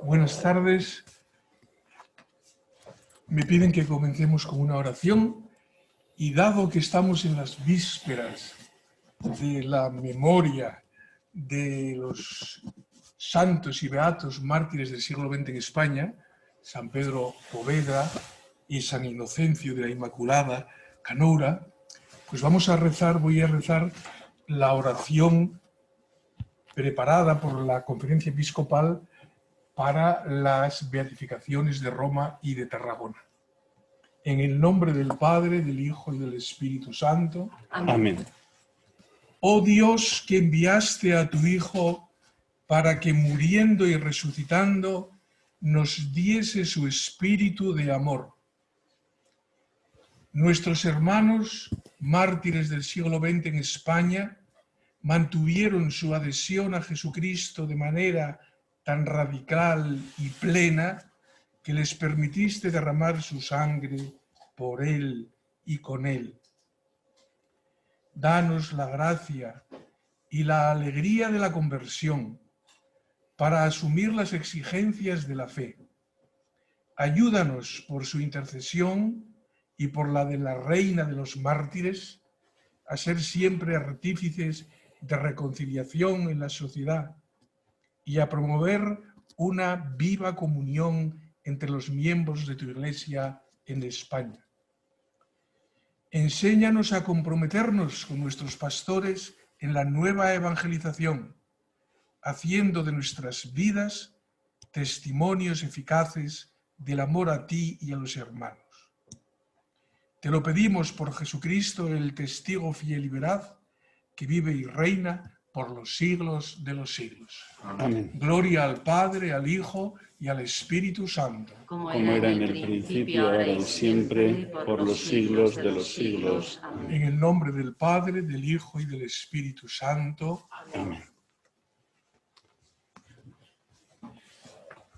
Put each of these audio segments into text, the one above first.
Buenas tardes. Me piden que comencemos con una oración y dado que estamos en las vísperas de la memoria de los santos y beatos mártires del siglo XX en España, San Pedro Poveda y San Inocencio de la Inmaculada Canoura, pues voy a rezar la oración preparada por la Conferencia Episcopal para las beatificaciones de Roma y de Tarragona. En el nombre del Padre, del Hijo y del Espíritu Santo. Amén. Oh Dios, que enviaste a tu Hijo para que muriendo y resucitando nos diese su espíritu de amor. Nuestros hermanos mártires del siglo XX en España mantuvieron su adhesión a Jesucristo de manera tan radical y plena que les permitiste derramar su sangre por Él y con Él. Danos la gracia y la alegría de la conversión para asumir las exigencias de la fe. Ayúdanos por su intercesión y por la de la Reina de los Mártires a ser siempre artífices de reconciliación en la sociedad y a promover una viva comunión entre los miembros de tu Iglesia en España. Enséñanos a comprometernos con nuestros pastores en la nueva evangelización, haciendo de nuestras vidas testimonios eficaces del amor a ti y a los hermanos. Te lo pedimos por Jesucristo, el testigo fiel y veraz, que vive y reina por los siglos de los siglos. Amén. Gloria al Padre, al Hijo y al Espíritu Santo. Como era en el principio, ahora y siempre, por los siglos de los siglos. En el nombre del Padre, del Hijo y del Espíritu Santo. Amén.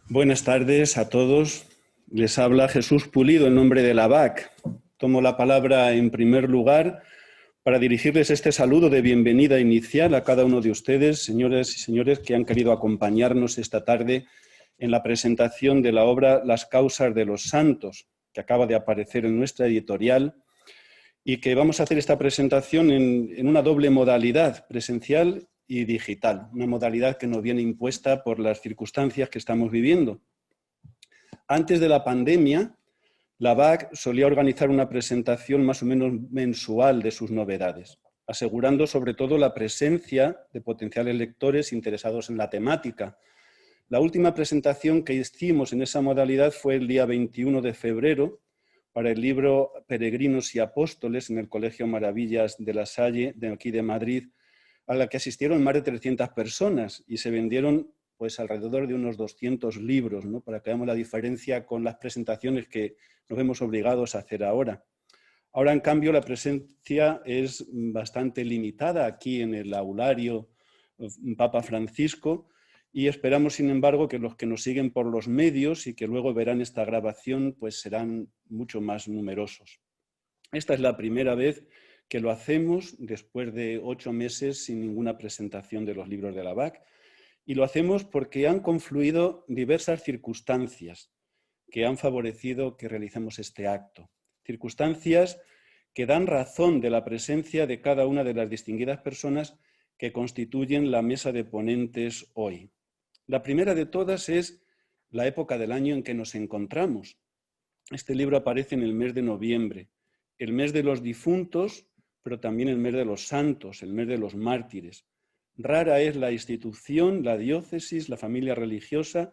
Buenas tardes a todos. Les habla Jesús Pulido en nombre de la BAC. Tomo la palabra en primer lugar para dirigirles este saludo de bienvenida inicial a cada uno de ustedes, señoras y señores, que han querido acompañarnos esta tarde en la presentación de la obra Las causas de los santos, que acaba de aparecer en nuestra editorial, y que vamos a hacer esta presentación en una doble modalidad, presencial y digital, una modalidad que nos viene impuesta por las circunstancias que estamos viviendo. Antes de la pandemia, la BAC solía organizar una presentación más o menos mensual de sus novedades, asegurando sobre todo la presencia de potenciales lectores interesados en la temática. La última presentación que hicimos en esa modalidad fue el día 21 de febrero para el libro Peregrinos y Apóstoles en el Colegio Maravillas de la Salle, de aquí de Madrid, a la que asistieron más de 300 personas y se vendieron pues alrededor de unos 200 libros, ¿no? Para que veamos la diferencia con las presentaciones que nos vemos obligados a hacer ahora. Ahora, en cambio, la presencia es bastante limitada aquí en el aulario Papa Francisco y esperamos, sin embargo, que los que nos siguen por los medios y que luego verán esta grabación, pues serán mucho más numerosos. Esta es la primera vez que lo hacemos después de 8 meses sin ninguna presentación de los libros de la BAC. Y lo hacemos porque han confluido diversas circunstancias que han favorecido que realicemos este acto. Circunstancias que dan razón de la presencia de cada una de las distinguidas personas que constituyen la mesa de ponentes hoy. La primera de todas es la época del año en que nos encontramos. Este libro aparece en el mes de noviembre, el mes de los difuntos, pero también el mes de los santos, el mes de los mártires. Rara es la institución, la diócesis, la familia religiosa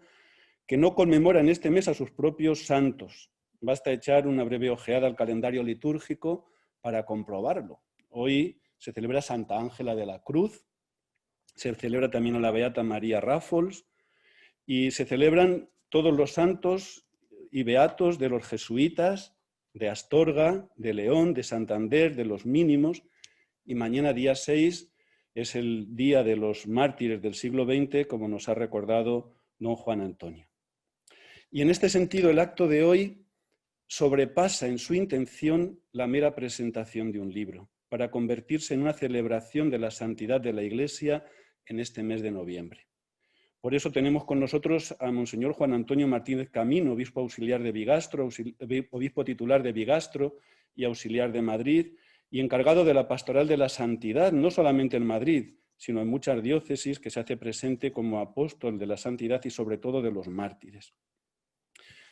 que no conmemora en este mes a sus propios santos. Basta echar una breve ojeada al calendario litúrgico para comprobarlo. Hoy se celebra Santa Ángela de la Cruz, se celebra también a la Beata María Rafols y se celebran todos los santos y beatos de los jesuitas, de Astorga, de León, de Santander, de los mínimos, y mañana día 6 es el día de los mártires del siglo XX, como nos ha recordado don Juan Antonio. Y en este sentido, el acto de hoy sobrepasa en su intención la mera presentación de un libro, para convertirse en una celebración de la santidad de la Iglesia en este mes de noviembre. Por eso tenemos con nosotros a Monseñor Juan Antonio Martínez Camino, obispo auxiliar de Bigastro, obispo titular de Bigastro y auxiliar de Madrid, y encargado de la pastoral de la santidad, no solamente en Madrid, sino en muchas diócesis, que se hace presente como apóstol de la santidad y sobre todo de los mártires.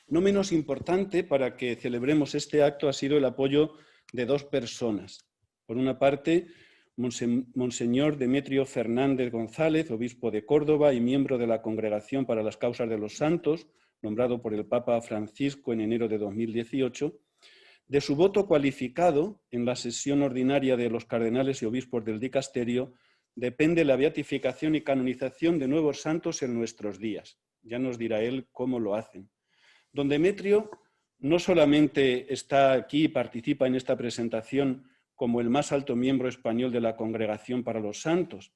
No menos importante para que celebremos este acto ha sido el apoyo de dos personas. Por una parte, Monseñor Demetrio Fernández González, obispo de Córdoba y miembro de la Congregación para las Causas de los Santos, nombrado por el Papa Francisco en enero de 2018, de su voto cualificado en la sesión ordinaria de los cardenales y obispos del dicasterio, depende la beatificación y canonización de nuevos santos en nuestros días. Ya nos dirá él cómo lo hacen. Don Demetrio no solamente está aquí y participa en esta presentación como el más alto miembro español de la Congregación para los Santos,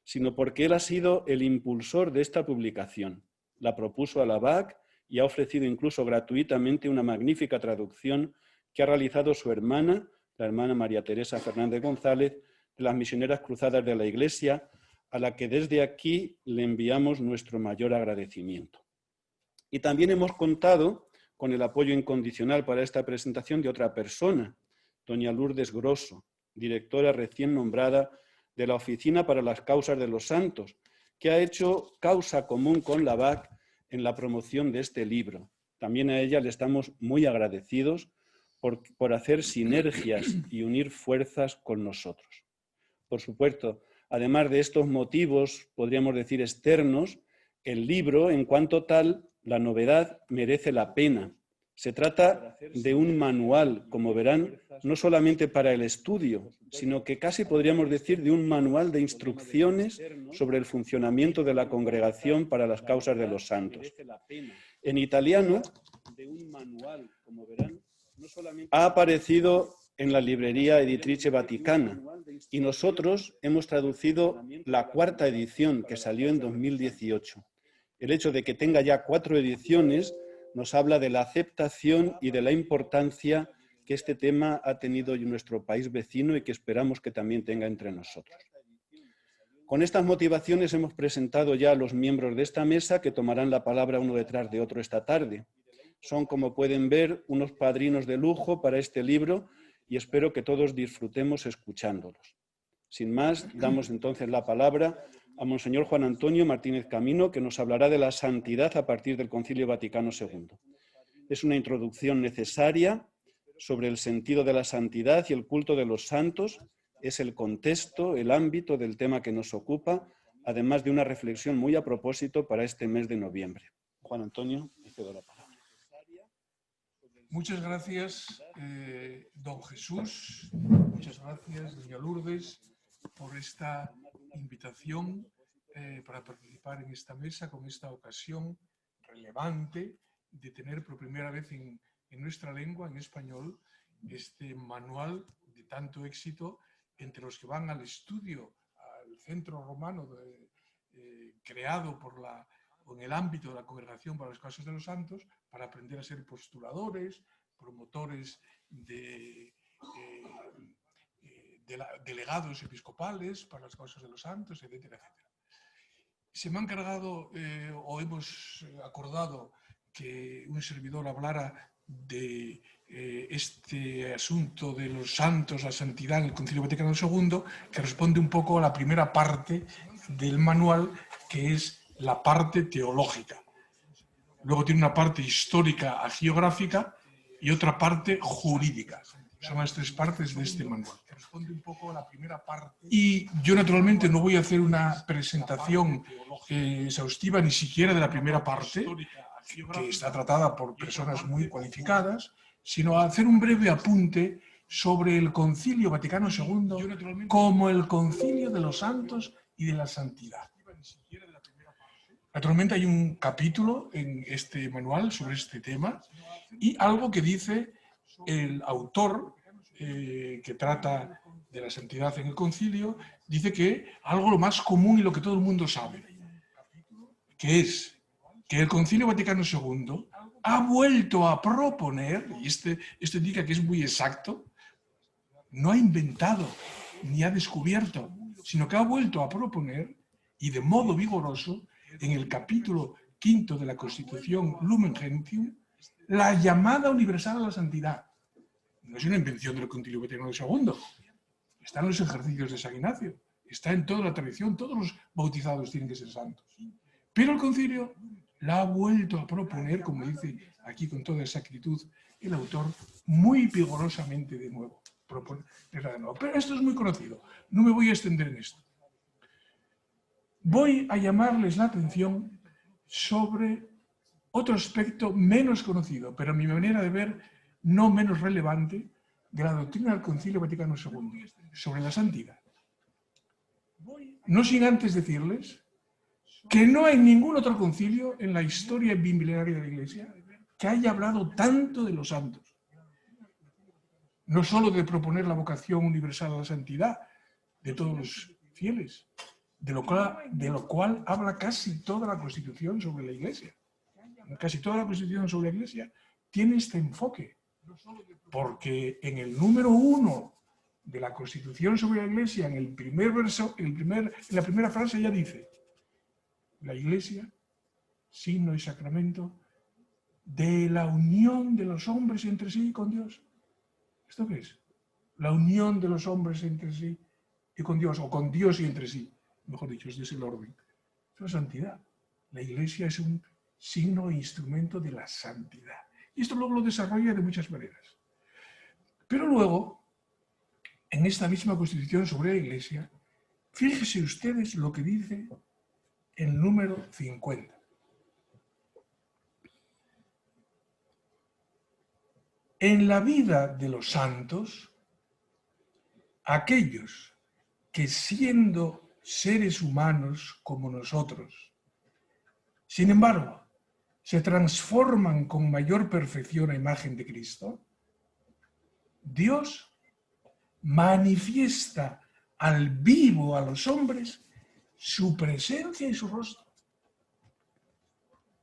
sino porque él ha sido el impulsor de esta publicación. La propuso a la BAC y ha ofrecido incluso gratuitamente una magnífica traducción que ha realizado su hermana, la hermana María Teresa Fernández González, de las Misioneras Cruzadas de la Iglesia, a la que desde aquí le enviamos nuestro mayor agradecimiento. Y también hemos contado con el apoyo incondicional para esta presentación de otra persona, doña Lourdes Grosso, directora recién nombrada de la Oficina para las Causas de los Santos, que ha hecho causa común con la BAC en la promoción de este libro. También a ella le estamos muy agradecidos por hacer sinergias y unir fuerzas con nosotros. Por supuesto, además de estos motivos, podríamos decir externos, el libro, en cuanto tal, la novedad merece la pena. Se trata de un manual, como verán, no solamente para el estudio, sino que casi podríamos decir de un manual de instrucciones sobre el funcionamiento de la Congregación para las Causas de los Santos. En italiano, ha aparecido en la librería Editrice Vaticana y nosotros hemos traducido la cuarta edición que salió en 2018. El hecho de que tenga ya 4 ediciones nos habla de la aceptación y de la importancia que este tema ha tenido en nuestro país vecino y que esperamos que también tenga entre nosotros. Con estas motivaciones hemos presentado ya a los miembros de esta mesa que tomarán la palabra uno detrás de otro esta tarde. Son, como pueden ver, unos padrinos de lujo para este libro y espero que todos disfrutemos escuchándolos. Sin más, damos entonces la palabra a Monseñor Juan Antonio Martínez Camino, que nos hablará de la santidad a partir del Concilio Vaticano II. Es una introducción necesaria sobre el sentido de la santidad y el culto de los santos. Es el contexto, el ámbito del tema que nos ocupa, además de una reflexión muy a propósito para este mes de noviembre. Juan Antonio, te cedo la palabra. Muchas gracias, don Jesús. Muchas gracias, doña Lourdes, por esta invitación para participar en esta mesa con esta ocasión relevante de tener por primera vez en nuestra lengua, en español, este manual de tanto éxito entre los que van al estudio, al centro romano creado en el ámbito de la Congregación para las Causas de los Santos, para aprender a ser postuladores, promotores delegados episcopales para las causas de los santos, etcétera, etcétera. Se me ha encargado o hemos acordado que un servidor hablara de este asunto de los santos, la santidad en el Concilio Vaticano II, que responde un poco a la primera parte del manual, que es la parte teológica. Luego tiene una parte histórica geográfica y otra parte jurídica. Son las 3 partes de este manual. Responde un poco a la primera parte. Y yo naturalmente no voy a hacer una presentación exhaustiva ni siquiera de la primera parte, que está tratada por personas muy cualificadas, sino a hacer un breve apunte sobre el Concilio Vaticano II como el concilio de los santos y de la santidad. Naturalmente hay un capítulo en este manual sobre este tema y algo que dice el autor que trata de la santidad en el concilio, dice que algo lo más común y lo que todo el mundo sabe, que es que el Concilio Vaticano II ha vuelto a proponer, y esto indica que es muy exacto, no ha inventado ni ha descubierto, sino que ha vuelto a proponer, y de modo vigoroso, en el capítulo 5 de la Constitución Lumen Gentium, la llamada universal a la santidad. No es una invención del Concilio Vaticano II. Está en los ejercicios de San Ignacio. Está en toda la tradición. Todos los bautizados tienen que ser santos. Pero el concilio la ha vuelto a proponer, como dice aquí con toda exactitud el autor, muy vigorosamente de nuevo. Proponerla de nuevo. Pero esto es muy conocido. No me voy a extender en esto. Voy a llamarles la atención sobre otro aspecto menos conocido, pero a mi manera de ver no menos relevante, de la doctrina del Concilio Vaticano II, sobre la santidad. No sin antes decirles que no hay ningún otro concilio en la historia bimilenaria de la Iglesia que haya hablado tanto de los santos. No solo de proponer la vocación universal a la santidad de todos los fieles, de lo cual habla casi toda la Constitución sobre la Iglesia. Casi toda la Constitución sobre la Iglesia tiene este enfoque, porque en el número 1 de la Constitución sobre la Iglesia, en el primer verso, en la primera frase ya dice: la Iglesia, signo y sacramento de la unión de los hombres entre sí y con Dios. ¿Esto qué es? La unión de los hombres entre sí y con Dios, o con Dios y entre sí. Mejor dicho, este es el orden. Es la santidad. La Iglesia es un signo e instrumento de la santidad. Y esto luego lo desarrolla de muchas maneras. Pero luego, en esta misma Constitución sobre la Iglesia, fíjense ustedes lo que dice el número 50. En la vida de los santos, aquellos que siendo seres humanos como nosotros, sin embargo, se transforman con mayor perfección a imagen de Cristo, Dios manifiesta al vivo a los hombres su presencia y su rostro.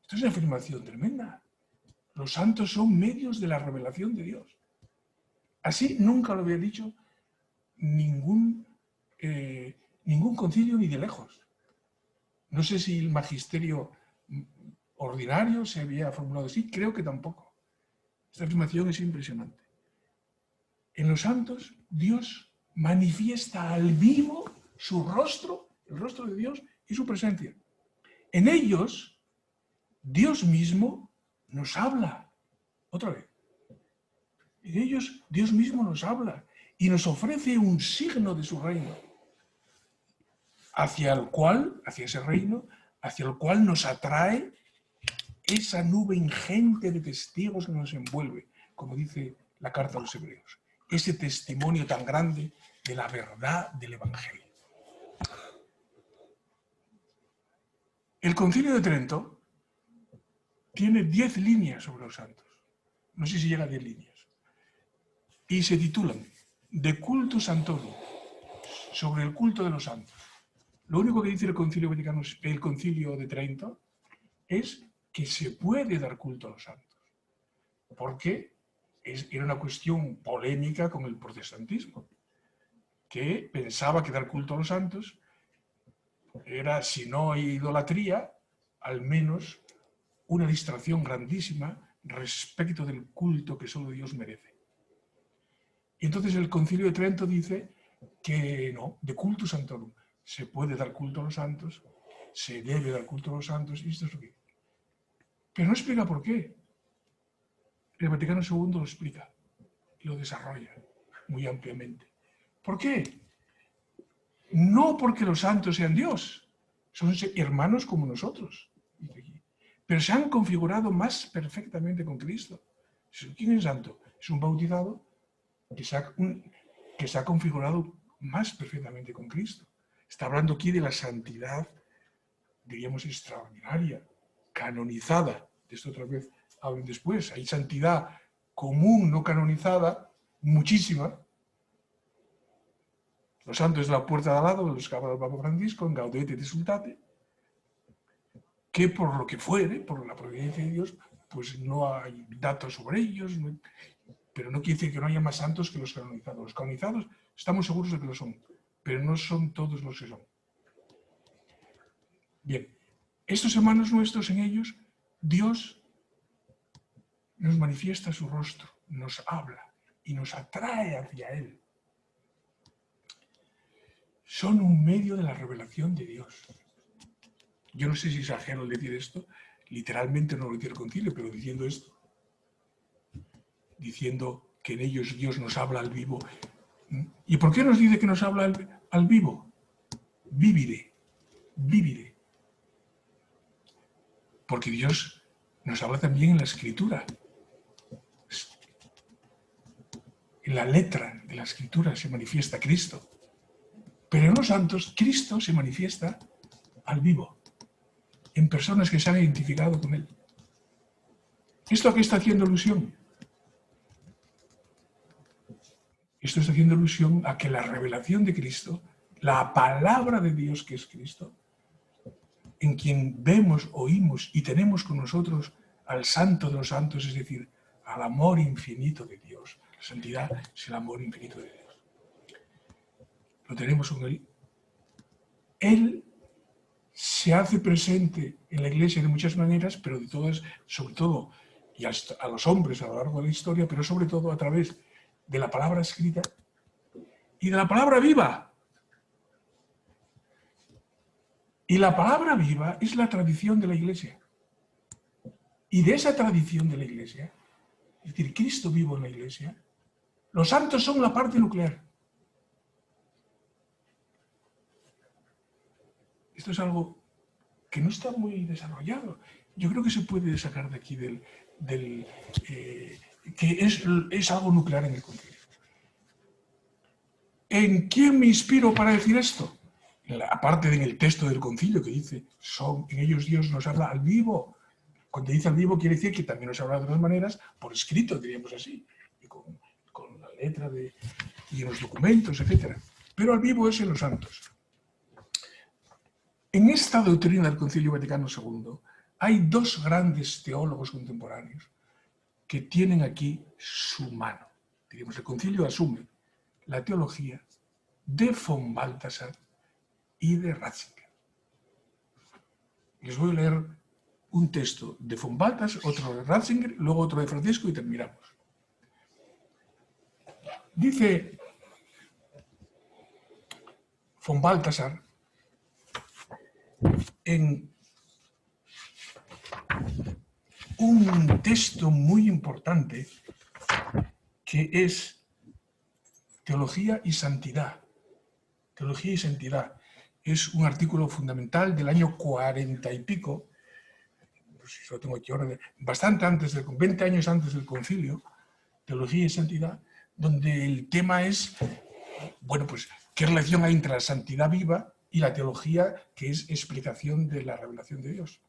Esto es una afirmación tremenda. Los santos son medios de la revelación de Dios. Así nunca lo había dicho ningún concilio ni de lejos. No sé si el magisterio ordinario se había formulado así, creo que tampoco. Esta afirmación es impresionante. En los santos, Dios manifiesta al vivo su rostro, el rostro de Dios y su presencia. En ellos, Dios mismo nos habla. Otra vez. En ellos, Dios mismo nos habla y nos ofrece un signo de su reino, hacia ese reino, hacia el cual nos atrae esa nube ingente de testigos que nos envuelve, como dice la carta a los Hebreos. Ese testimonio tan grande de la verdad del Evangelio. El Concilio de Trento tiene 10 líneas sobre los santos. No sé si llega a 10 líneas. Y se titulan De culto santorum, sobre el culto de los santos. Lo único que dice el Concilio de Trento es que se puede dar culto a los santos. Porque era una cuestión polémica con el protestantismo, que pensaba que dar culto a los santos era, si no idolatría, al menos una distracción grandísima respecto del culto que solo Dios merece. Y entonces el Concilio de Trento dice que no, de culto santorum, se puede dar culto a los santos, se debe dar culto a los santos, y esto es lo que... Pero no explica por qué. El Vaticano II lo explica y lo desarrolla muy ampliamente. ¿Por qué? No porque los santos sean Dios, son hermanos como nosotros, pero se han configurado más perfectamente con Cristo. ¿Quién es santo? Es un bautizado que se ha configurado más perfectamente con Cristo. Está hablando aquí de la santidad, diríamos, extraordinaria, canonizada. De esto otra vez hablen después. Hay santidad común, no canonizada, muchísima. Los santos es la puerta de al lado, los que habla el Papa Francisco, en Gaudete et Exsultate, que por lo que fuere, por la providencia de Dios, pues no hay datos sobre ellos, pero no quiere decir que no haya más santos que los canonizados. Los canonizados estamos seguros de que lo son, pero no son todos los que son. Bien, Estos hermanos nuestros, en ellos, Dios nos manifiesta su rostro, nos habla y nos atrae hacia Él. Son un medio de la revelación de Dios. Yo no sé si exagero al decir esto, literalmente no lo dice el concilio, pero diciendo esto, diciendo que en ellos Dios nos habla al vivo. ¿Y por qué nos dice que nos habla al vivo? Vivire, vivire. Porque Dios nos habla también en la Escritura. En la letra de la Escritura se manifiesta Cristo. Pero en los santos, Cristo se manifiesta al vivo, en personas que se han identificado con Él. ¿Esto a qué está haciendo alusión? Esto está haciendo alusión a que la revelación de Cristo, la palabra de Dios que es Cristo, en quien vemos, oímos y tenemos con nosotros al santo de los santos, es decir, al amor infinito de Dios. La santidad es el amor infinito de Dios. Lo tenemos con Él. Él se hace presente en la Iglesia de muchas maneras, pero de todas, sobre todo, y a los hombres a lo largo de la historia, pero sobre todo a través de la palabra escrita y de la palabra viva. Y la palabra viva es la tradición de la Iglesia. Y de esa tradición de la Iglesia, es decir, Cristo vivo en la Iglesia, los santos son la parte nuclear. Esto es algo que no está muy desarrollado. Yo creo que se puede sacar de aquí que es algo nuclear en el concilio. ¿En quién me inspiro para decir esto? Aparte en el texto del concilio que dice, en ellos Dios nos habla al vivo. Cuando dice al vivo quiere decir que también nos habla de otras maneras, por escrito, diríamos así, y con la letra y en los documentos, etc. Pero al vivo es en los santos. En esta doctrina del Concilio Vaticano II hay dos grandes teólogos contemporáneos que tienen aquí su mano. Diríamos, el concilio asume la teología de von Balthasar y de Ratzinger. Les voy a leer un texto de von Balthasar, otro de Ratzinger, luego otro de Francisco y terminamos. Dice von Balthasar en un texto muy importante que es Teología y Santidad. Teología y Santidad. Es un artículo fundamental del año 40 y pico, si lo tengo aquí ahora, bastante antes, 20 años antes del concilio, Teología y Santidad, donde el tema es, bueno, pues, ¿qué relación hay entre la santidad viva y la teología, que es explicación de la revelación de Dios?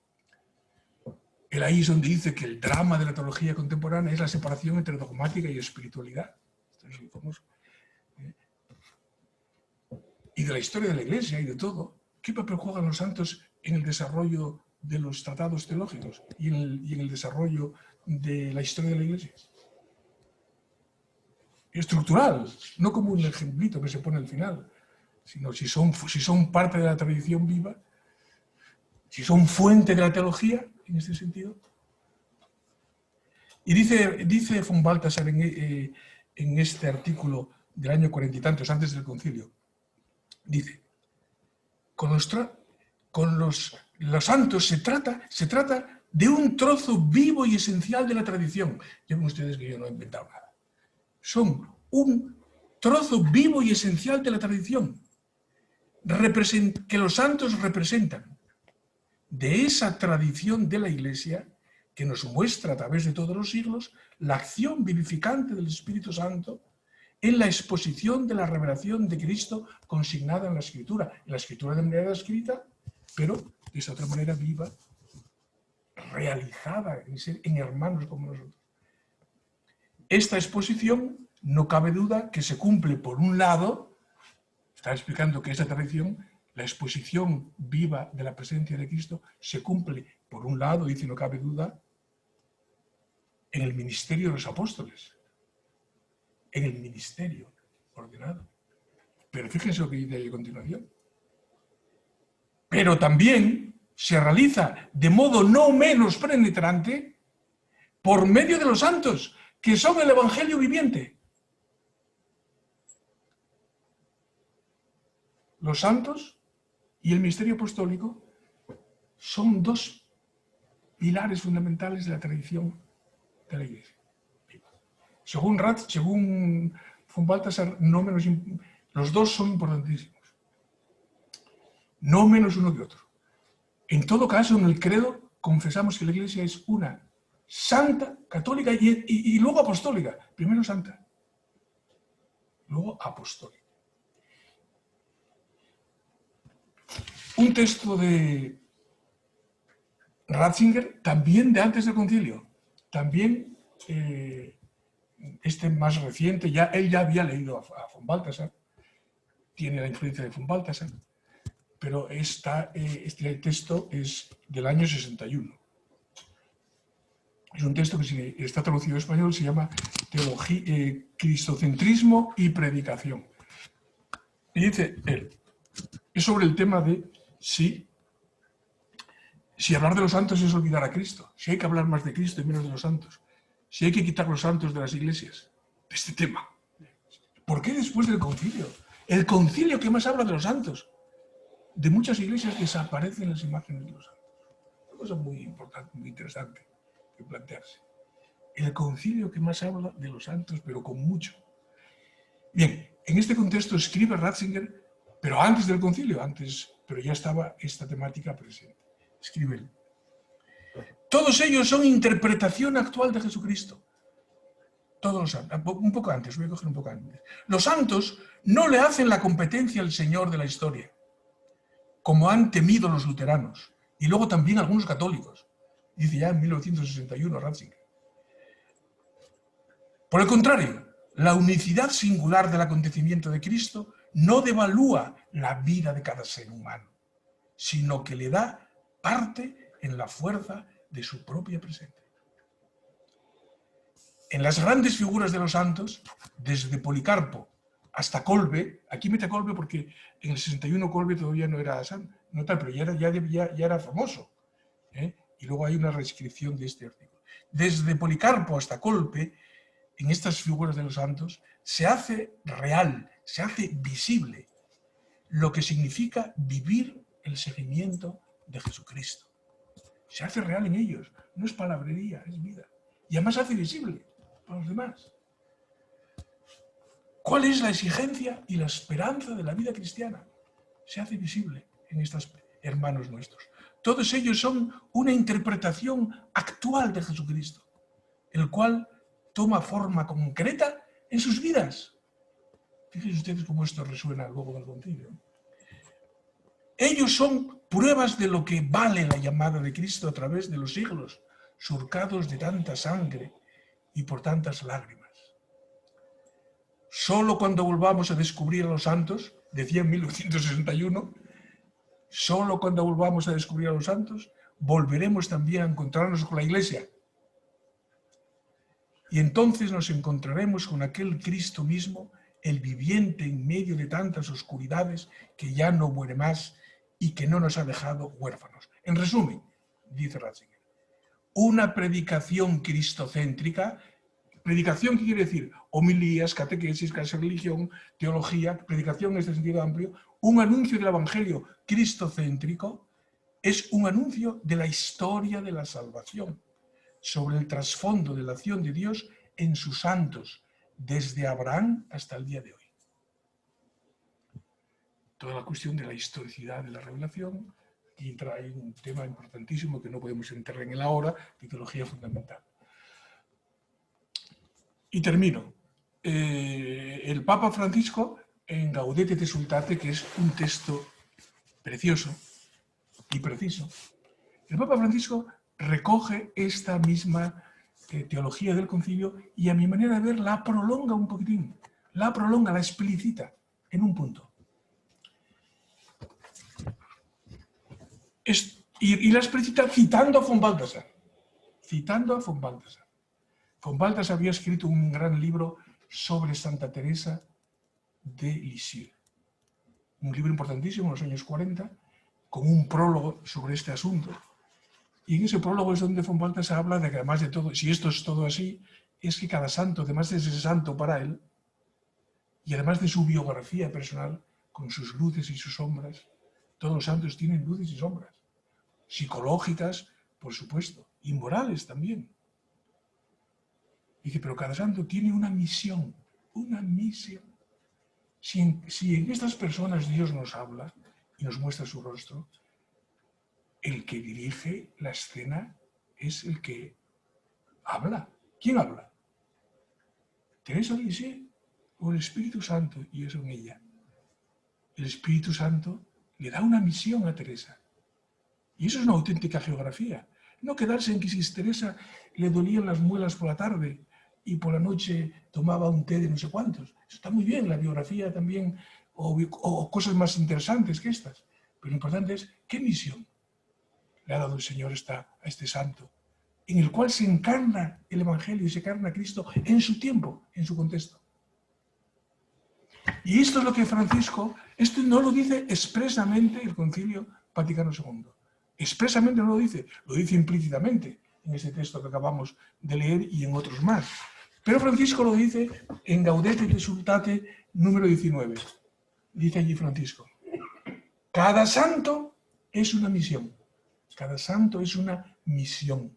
Él ahí es donde dice que el drama de la teología contemporánea es la separación entre dogmática y espiritualidad. Esto es lo famoso. Y de la historia de la Iglesia y de todo, ¿qué papel juegan los santos en el desarrollo de los tratados teológicos y en el desarrollo de la historia de la Iglesia? Estructural, no como un ejemplito que se pone al final, sino si son parte de la tradición viva, si son fuente de la teología, en este sentido. Y dice von Balthasar en este artículo del año 40 y tantos, antes del concilio, dice, con los santos se trata de un trozo vivo y esencial de la tradición. Ya ven ustedes que yo no he inventado nada. Son un trozo vivo y esencial de la tradición que los santos representan, de esa tradición de la Iglesia que nos muestra a través de todos los siglos la acción vivificante del Espíritu Santo en la exposición de la revelación de Cristo consignada en la Escritura de manera escrita, pero de esa otra manera viva, realizada en hermanos como nosotros. Esta exposición no cabe duda que se cumple por un lado, está explicando que esa tradición, la exposición viva de la presencia de Cristo, se cumple por un lado, dice no cabe duda, en el ministerio de los apóstoles, en el ministerio ordenado. Pero fíjense lo que dice ahí a continuación. Pero también se realiza de modo no menos penetrante por medio de los santos, que son el Evangelio viviente. Los santos y el misterio apostólico son dos pilares fundamentales de la tradición de la Iglesia. Según von Balthasar, los dos son importantísimos, no menos uno que otro. En todo caso, en el credo confesamos que la Iglesia es una santa, católica y luego apostólica. Primero santa, luego apostólica. Un texto de Ratzinger, también de antes del concilio, también este más reciente, él ya había leído a von Balthasar, tiene la influencia de von Balthasar, pero este texto es del año 61. Es un texto que, si está traducido en español, se llama Cristocentrismo y Predicación. Y dice él, es sobre el tema de si hablar de los santos es olvidar a Cristo, si hay que hablar más de Cristo y menos de los santos, si hay que quitar los santos de las iglesias, de este tema. ¿Por qué después del concilio? El concilio que más habla de los santos. De muchas iglesias desaparecen las imágenes de los santos. Una cosa muy importante, muy interesante de plantearse. El concilio que más habla de los santos, pero con mucho. Bien, en este contexto escribe Ratzinger, pero antes del concilio, pero ya estaba esta temática presente. Escribe él. Todos ellos son interpretación actual de Jesucristo. Todos los santos. Un poco antes, voy a coger un poco antes. Los santos no le hacen la competencia al Señor de la historia, como han temido los luteranos, y luego también algunos católicos. Dice ya en 1961 Ratzinger. Por el contrario, la unicidad singular del acontecimiento de Cristo no devalúa la vida de cada ser humano, sino que le da parte en la fuerza de su propia presencia. En las grandes figuras de los santos, desde Policarpo hasta Kolbe, aquí mete a Kolbe porque en el 61 Kolbe todavía no era santo, no tal, pero ya era famoso. Y luego hay una reescripción de este artículo. Desde Policarpo hasta Kolbe, en estas figuras de los santos, se hace real, se hace visible lo que significa vivir el seguimiento de Jesucristo. Se hace real en ellos, no es palabrería, es vida. Y además se hace visible para los demás. ¿Cuál es la exigencia y la esperanza de la vida cristiana? Se hace visible en estos hermanos nuestros. Todos ellos son una interpretación actual de Jesucristo, el cual toma forma concreta en sus vidas. Fíjense ustedes cómo esto resuena luego del concilio. Ellos son pruebas de lo que vale la llamada de Cristo a través de los siglos, surcados de tanta sangre y por tantas lágrimas. Solo cuando volvamos a descubrir a los santos, decía en 1961, solo cuando volvamos a descubrir a los santos, volveremos también a encontrarnos con la Iglesia. Y entonces nos encontraremos con aquel Cristo mismo, el viviente en medio de tantas oscuridades, que ya no muere más y que no nos ha dejado huérfanos. En resumen, dice Ratzinger, una predicación cristocéntrica. Predicación, ¿qué quiere decir? Homilías, catequesis, clase de religión, teología, predicación en este sentido amplio. Un anuncio del Evangelio cristocéntrico es un anuncio de la historia de la salvación, sobre el trasfondo de la acción de Dios en sus santos, desde Abraham hasta el día de hoy. Toda la cuestión de la historicidad de la revelación, aquí entra ahí un tema importantísimo que no podemos entrar en él ahora, de teología fundamental. Y termino. El Papa Francisco, en Gaudete et Exsultate, que es un texto precioso y preciso, el Papa Francisco recoge esta misma teología del concilio y, a mi manera de ver, la prolonga un poquitín, la explicita en un punto. Y la explicita citando a von Balthasar. Von Balthasar había escrito un gran libro sobre Santa Teresa de Lisieux. Un libro importantísimo en los años 40, con un prólogo sobre este asunto. Y en ese prólogo es donde von Balthasar habla de que además de todo, si esto es todo así, es que cada santo, además de ser santo para él, y además de su biografía personal, con sus luces y sus sombras, todos los santos tienen luces y sombras, psicológicas, por supuesto, y morales también. Dice, pero cada santo tiene una misión, una misión. Si en estas personas Dios nos habla y nos muestra su rostro, el que dirige la escena es el que habla. ¿Quién habla? Teresa de Lisieux o el Espíritu Santo, y eso en ella. El Espíritu Santo le da una misión a Teresa. Y eso es una auténtica geografía. No quedarse en que si Teresa le dolían las muelas por la tarde y por la noche tomaba un té de no sé cuántos. Eso está muy bien, la biografía también, o cosas más interesantes que estas. Pero lo importante es, ¿qué misión le ha dado el Señor a este santo? En el cual se encarna el Evangelio y se encarna Cristo en su tiempo, en su contexto. Y esto es lo que Francisco, esto no lo dice expresamente el Concilio Vaticano II. Expresamente no lo dice implícitamente en ese texto que acabamos de leer y en otros más. Pero Francisco lo dice en Gaudete et Exsultate número 19. Dice allí Francisco, cada santo es una misión. Cada santo es una misión.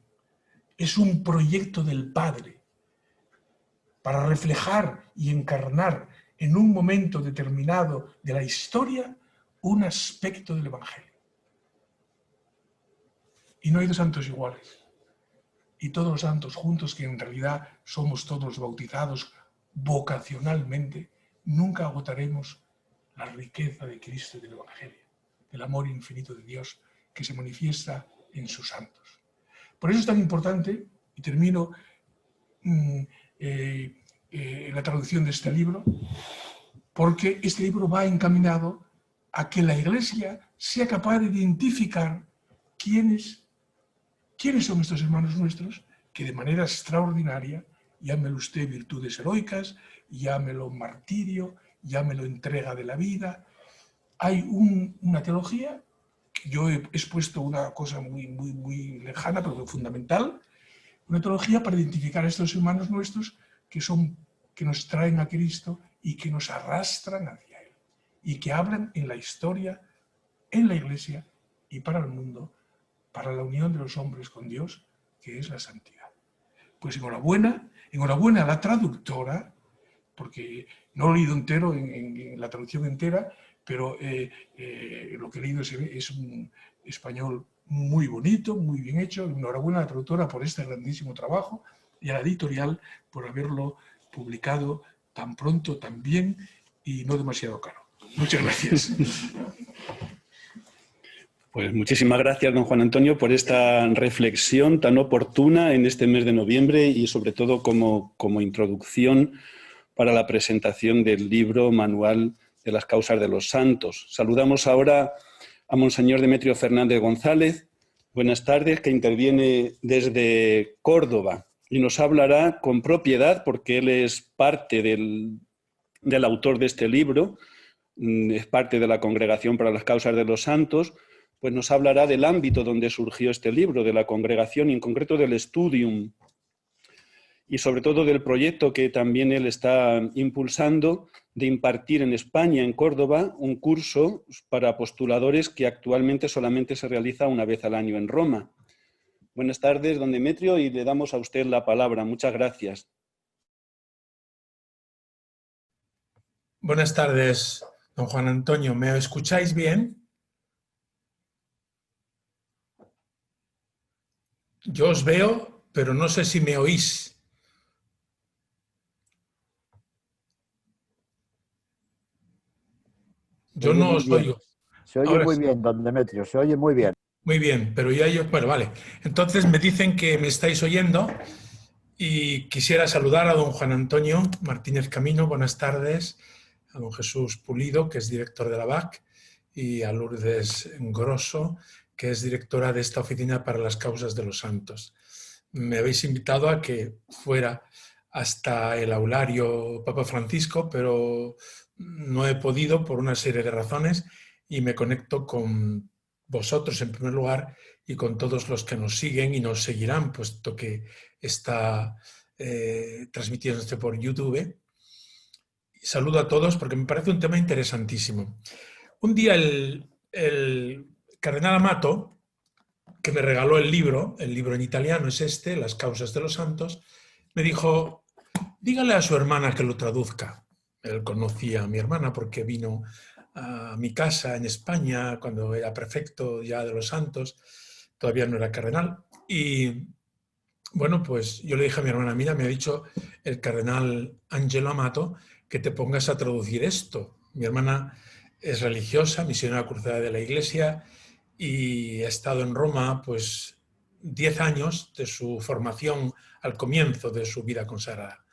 Es un proyecto del Padre para reflejar y encarnar en un momento determinado de la historia un aspecto del Evangelio. Y no hay dos santos iguales. Y todos los santos juntos, que en realidad somos todos bautizados vocacionalmente, nunca agotaremos la riqueza de Cristo y del Evangelio, del amor infinito de Dios que se manifiesta en sus santos. Por eso es tan importante, y termino la traducción de este libro, porque este libro va encaminado a que la Iglesia sea capaz de identificar quiénes son estos hermanos nuestros que de manera extraordinaria, llámelo usted virtudes heroicas, llámelo martirio, llámelo entrega de la vida. Hay una teología, que yo he expuesto una cosa muy lejana, pero muy fundamental, una teología para identificar a estos hermanos nuestros que nos traen a Cristo y que nos arrastran hacia Él, y que hablan en la historia, en la Iglesia y para el mundo, para la unión de los hombres con Dios, que es la santidad. Pues enhorabuena a la traductora, porque no lo he leído entero en la traducción entera, pero lo que he leído es un español muy bonito, muy bien hecho. Enhorabuena a la traductora por este grandísimo trabajo y a la editorial por haberlo publicado tan pronto, tan bien y no demasiado caro. Muchas gracias. Pues muchísimas gracias, don Juan Antonio, por esta reflexión tan oportuna en este mes de noviembre y sobre todo como introducción para la presentación del libro Manual de las Causas de los Santos. Saludamos ahora a Monseñor Demetrio Fernández González. Buenas tardes, que interviene desde Córdoba y nos hablará con propiedad, porque él es parte del autor de este libro, es parte de la Congregación para las Causas de los Santos, pues nos hablará del ámbito donde surgió este libro, de la congregación y en concreto del Studium, y sobre todo del proyecto que también él está impulsando de impartir en España, en Córdoba, un curso para postuladores que actualmente solamente se realiza una vez al año en Roma. Buenas tardes, don Demetrio, y le damos a usted la palabra. Muchas gracias. Buenas tardes, don Juan Antonio. ¿Me escucháis bien? Yo os veo, pero no sé si me oís. Yo no os oigo. Se oye muy bien, don Demetrio, se oye muy bien. Muy bien, pero ya yo... Bueno, vale. Entonces me dicen que me estáis oyendo y quisiera saludar a don Juan Antonio Martínez Camino. Buenas tardes. A don Jesús Pulido, que es director de la BAC, y a Lourdes Grosso, que es directora de esta oficina para las causas de los santos. Me habéis invitado a que fuera hasta el aulario Papa Francisco, pero no he podido por una serie de razones y me conecto con vosotros en primer lugar y con todos los que nos siguen y nos seguirán, puesto que está transmitiéndose por YouTube. Y saludo a todos porque me parece un tema interesantísimo. Un día el cardenal Amato, que me regaló el libro en italiano es este, Las causas de los santos, me dijo, dígale a su hermana que lo traduzca. Él conocía a mi hermana porque vino a mi casa en España cuando era prefecto ya de los santos, todavía no era cardenal. Y bueno, pues yo le dije a mi hermana, mira, me ha dicho el cardenal Angelo Amato que te pongas a traducir esto. Mi hermana es religiosa, misionera cruzada de la Iglesia y ha estado en Roma pues 10 años de su formación al comienzo de su vida consagrada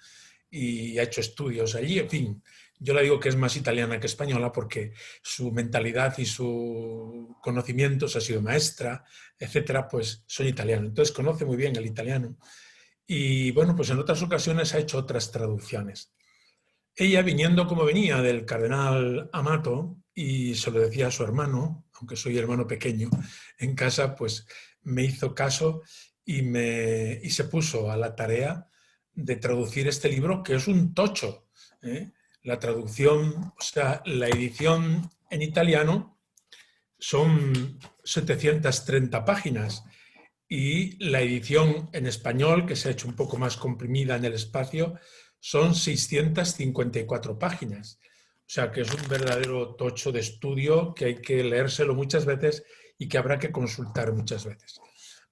y ha hecho estudios allí, en fin. Yo le digo que es más italiana que española porque su mentalidad y sus conocimientos, ha sido maestra, etcétera, pues son italianos. Entonces conoce muy bien el italiano. Y bueno, pues en otras ocasiones ha hecho otras traducciones. Ella, viniendo como venía del cardenal Amato, y se lo decía a su hermano, aunque soy hermano pequeño, en casa, pues me hizo caso y se puso a la tarea de traducir este libro, que es un tocho, ¿eh? La traducción, o sea, la edición en italiano son 730 páginas y la edición en español, que se ha hecho un poco más comprimida en el espacio, son 654 páginas. O sea, que es un verdadero tocho de estudio que hay que leérselo muchas veces y que habrá que consultar muchas veces.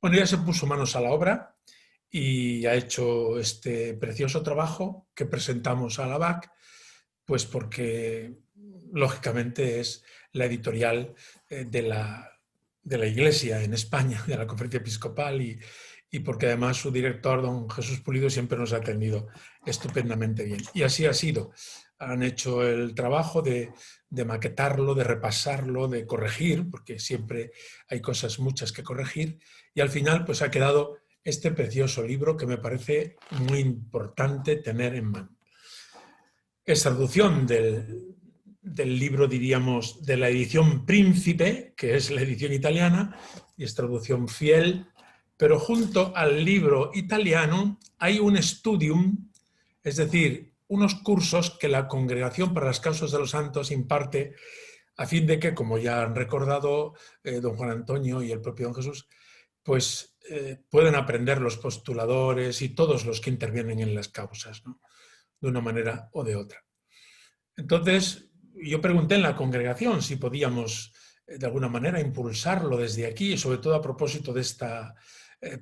Bueno, ya se puso manos a la obra y ha hecho este precioso trabajo que presentamos a la BAC, pues porque lógicamente es la editorial de la Iglesia en España, de la Conferencia Episcopal y porque además su director, don Jesús Pulido, siempre nos ha atendido estupendamente bien. Y así ha sido. Han hecho el trabajo de maquetarlo, de repasarlo, de corregir, porque siempre hay cosas muchas que corregir, y al final pues ha quedado este precioso libro que me parece muy importante tener en mano. Es traducción del libro, diríamos, de la edición Príncipe, que es la edición italiana, y es traducción fiel, pero junto al libro italiano hay un studium, es decir, unos cursos que la Congregación para las Causas de los Santos imparte a fin de que, como ya han recordado don Juan Antonio y el propio don Jesús, pues pueden aprender los postuladores y todos los que intervienen en las causas, ¿no? De una manera o de otra. Entonces, yo pregunté en la congregación si podíamos de alguna manera impulsarlo desde aquí, sobre todo a propósito de esta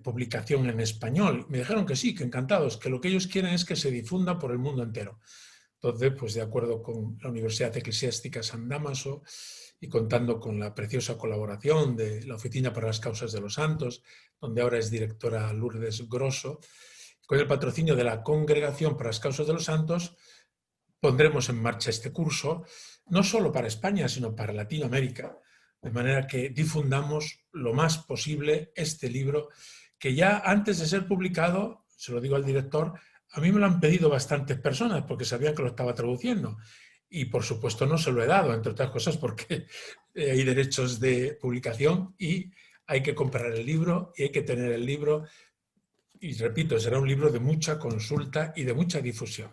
publicación en español. Me dijeron que sí, que encantados, que lo que ellos quieren es que se difunda por el mundo entero. Entonces, pues de acuerdo con la Universidad Eclesiástica San Dámaso y contando con la preciosa colaboración de la Oficina para las Causas de los Santos, donde ahora es directora Lourdes Grosso, con el patrocinio de la Congregación para las Causas de los Santos, pondremos en marcha este curso, no solo para España, sino para Latinoamérica, de manera que difundamos lo más posible este libro, que ya antes de ser publicado, se lo digo al director, a mí me lo han pedido bastantes personas porque sabían que lo estaba traduciendo. Y por supuesto no se lo he dado, entre otras cosas porque hay derechos de publicación y hay que comprar el libro y hay que tener el libro. Y repito, será un libro de mucha consulta y de mucha difusión.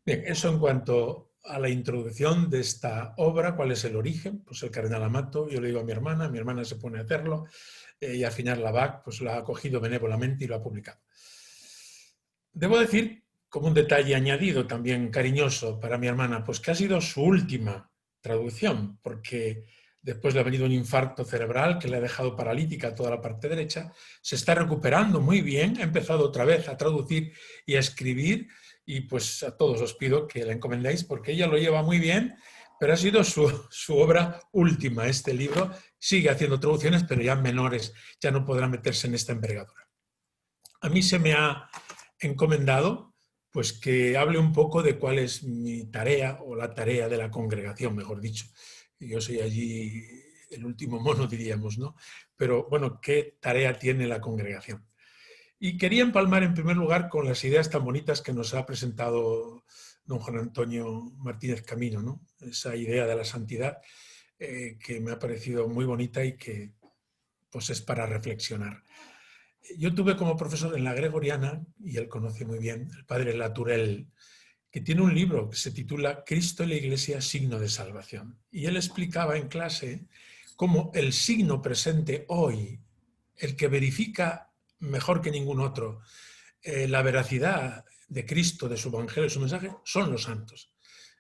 Bien, eso en cuanto a la introducción de esta obra. ¿Cuál es el origen? Pues el cardenal Amato, yo le digo a mi hermana se pone a hacerlo y al final la BAC pues lo ha acogido benévolamente y lo ha publicado. Debo decir, como un detalle añadido también cariñoso para mi hermana, pues que ha sido su última traducción, porque después le ha venido un infarto cerebral que le ha dejado paralítica toda la parte derecha, se está recuperando muy bien, ha empezado otra vez a traducir y a escribir, y pues a todos os pido que la encomendéis porque ella lo lleva muy bien, pero ha sido su obra última, este libro. Sigue haciendo traducciones, pero ya menores, ya no podrá meterse en esta envergadura. A mí se me ha encomendado pues que hable un poco de cuál es mi tarea, o la tarea de la congregación, mejor dicho. Yo soy allí el último mono, diríamos, ¿no? Pero bueno, ¿qué tarea tiene la congregación? Y quería empalmar en primer lugar con las ideas tan bonitas que nos ha presentado don Juan Antonio Martínez Camino, ¿no? Esa idea de la santidad. que me ha parecido muy bonita y que pues es para reflexionar. Yo tuve como profesor en la Gregoriana, y él conoce muy bien, el padre Latourel, que tiene un libro que se titula Cristo y la Iglesia, signo de salvación. Y él explicaba en clase cómo el signo presente hoy, el que verifica mejor que ningún otro la veracidad de Cristo, de su evangelio, de su mensaje, son los santos.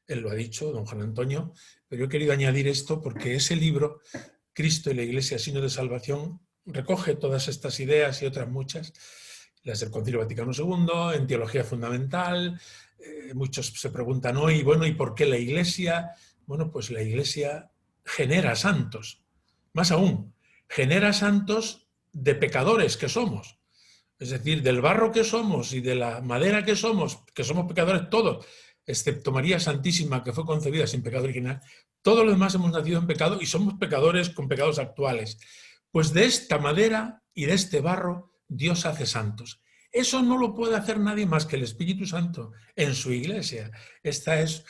Él lo ha dicho, don Juan Antonio, pero yo he querido añadir esto porque ese libro, Cristo y la Iglesia, signo de salvación, recoge todas estas ideas y otras muchas, las del Concilio Vaticano II, en teología fundamental. Muchos se preguntan hoy, bueno, ¿y por qué la Iglesia? Bueno, pues la Iglesia genera santos. Más aún, genera santos de pecadores que somos. Es decir, del barro que somos y de la madera que somos pecadores todos, excepto María Santísima, que fue concebida sin pecado original, todos los demás hemos nacido en pecado y somos pecadores con pecados actuales. Pues de esta madera y de este barro Dios hace santos. Eso no lo puede hacer nadie más que el Espíritu Santo en su Iglesia. Esto es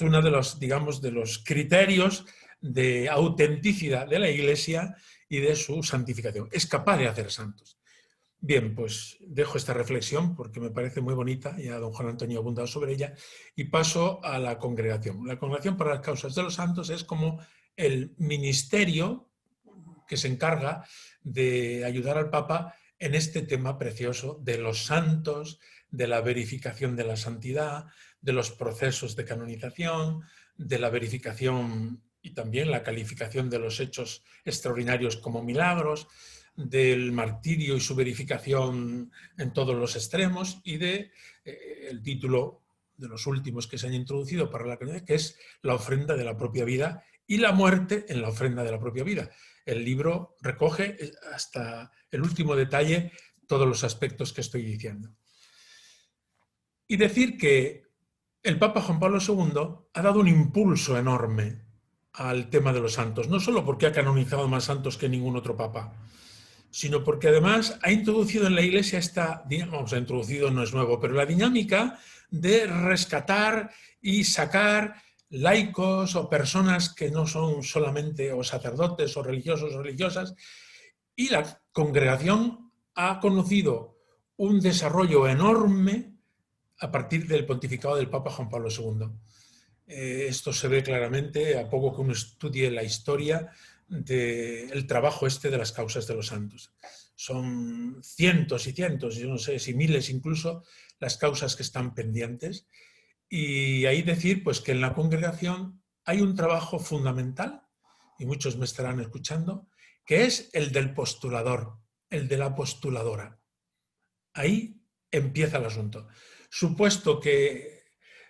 uno de los, digamos, de los criterios de autenticidad de la Iglesia y de su santificación. Es capaz de hacer santos. Bien, pues dejo esta reflexión porque me parece muy bonita, ya don Juan Antonio ha abundado sobre ella, y paso a la congregación. La Congregación para las Causas de los Santos es como el ministerio que se encarga de ayudar al Papa en este tema precioso de los santos, de la verificación de la santidad, de los procesos de canonización, de la verificación y también la calificación de los hechos extraordinarios como milagros, del martirio y su verificación en todos los extremos y de el título de los últimos que se han introducido para la canonización, que es la ofrenda de la propia vida y la muerte en la ofrenda de la propia vida. El libro recoge hasta el último detalle todos los aspectos que estoy diciendo. Y decir que el Papa Juan Pablo II ha dado un impulso enorme al tema de los santos, no solo porque ha canonizado más santos que ningún otro papa, sino porque además ha introducido en la Iglesia ha introducido, no es nuevo, pero la dinámica de rescatar y sacar laicos o personas que no son solamente o sacerdotes o religiosos o religiosas, y la congregación ha conocido un desarrollo enorme a partir del pontificado del Papa Juan Pablo II. Esto se ve claramente a poco que uno estudie la historia del trabajo de las causas de los santos. Son cientos y cientos, yo no sé si miles incluso, las causas que están pendientes. Y ahí decir pues, que en la congregación hay un trabajo fundamental, y muchos me estarán escuchando, que es el del postulador, el de la postuladora. Ahí empieza el asunto. Supuesto que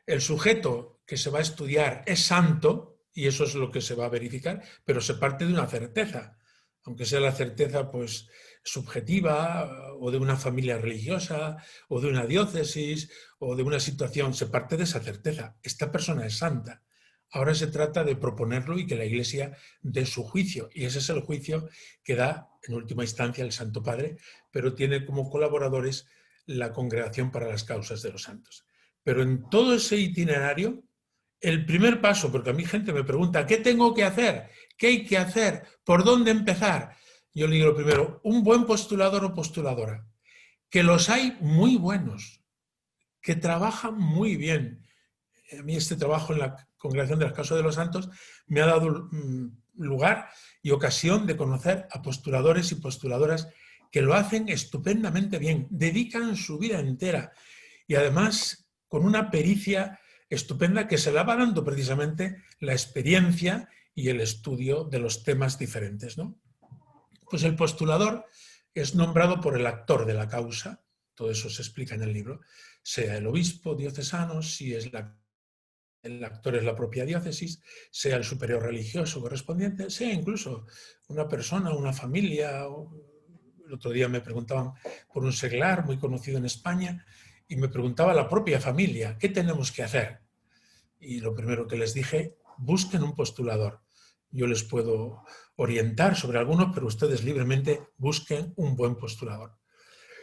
el sujeto que se va a estudiar es santo, y eso es lo que se va a verificar, pero se parte de una certeza, aunque sea la certeza pues, subjetiva, o de una familia religiosa, o de una diócesis, o de una situación, se parte de esa certeza. Esta persona es santa. Ahora se trata de proponerlo y que la Iglesia dé su juicio, y ese es el juicio que da en última instancia el Santo Padre, pero tiene como colaboradores la Congregación para las Causas de los Santos. Pero en todo ese itinerario, el primer paso, porque a mí gente me pregunta, ¿qué tengo que hacer? ¿Qué hay que hacer? ¿Por dónde empezar? Yo le digo lo primero, un buen postulador o postuladora, que los hay muy buenos, que trabajan muy bien. A mí este trabajo en la Congregación de las Causas de los Santos me ha dado lugar y ocasión de conocer a postuladores y postuladoras que lo hacen estupendamente bien, dedican su vida entera y además con una pericia estupenda que se la va dando precisamente la experiencia y el estudio de los temas diferentes, ¿no? Pues el postulador es nombrado por el actor de la causa, todo eso se explica en el libro, sea el obispo diocesano, si es el actor es la propia diócesis, sea el superior religioso correspondiente, sea incluso una persona, una familia. El otro día me preguntaban por un seglar muy conocido en España y me preguntaba la propia familia, ¿qué tenemos que hacer? Y lo primero que les dije, busquen un postulador. Yo les puedo orientar sobre algunos, pero ustedes libremente busquen un buen postulador.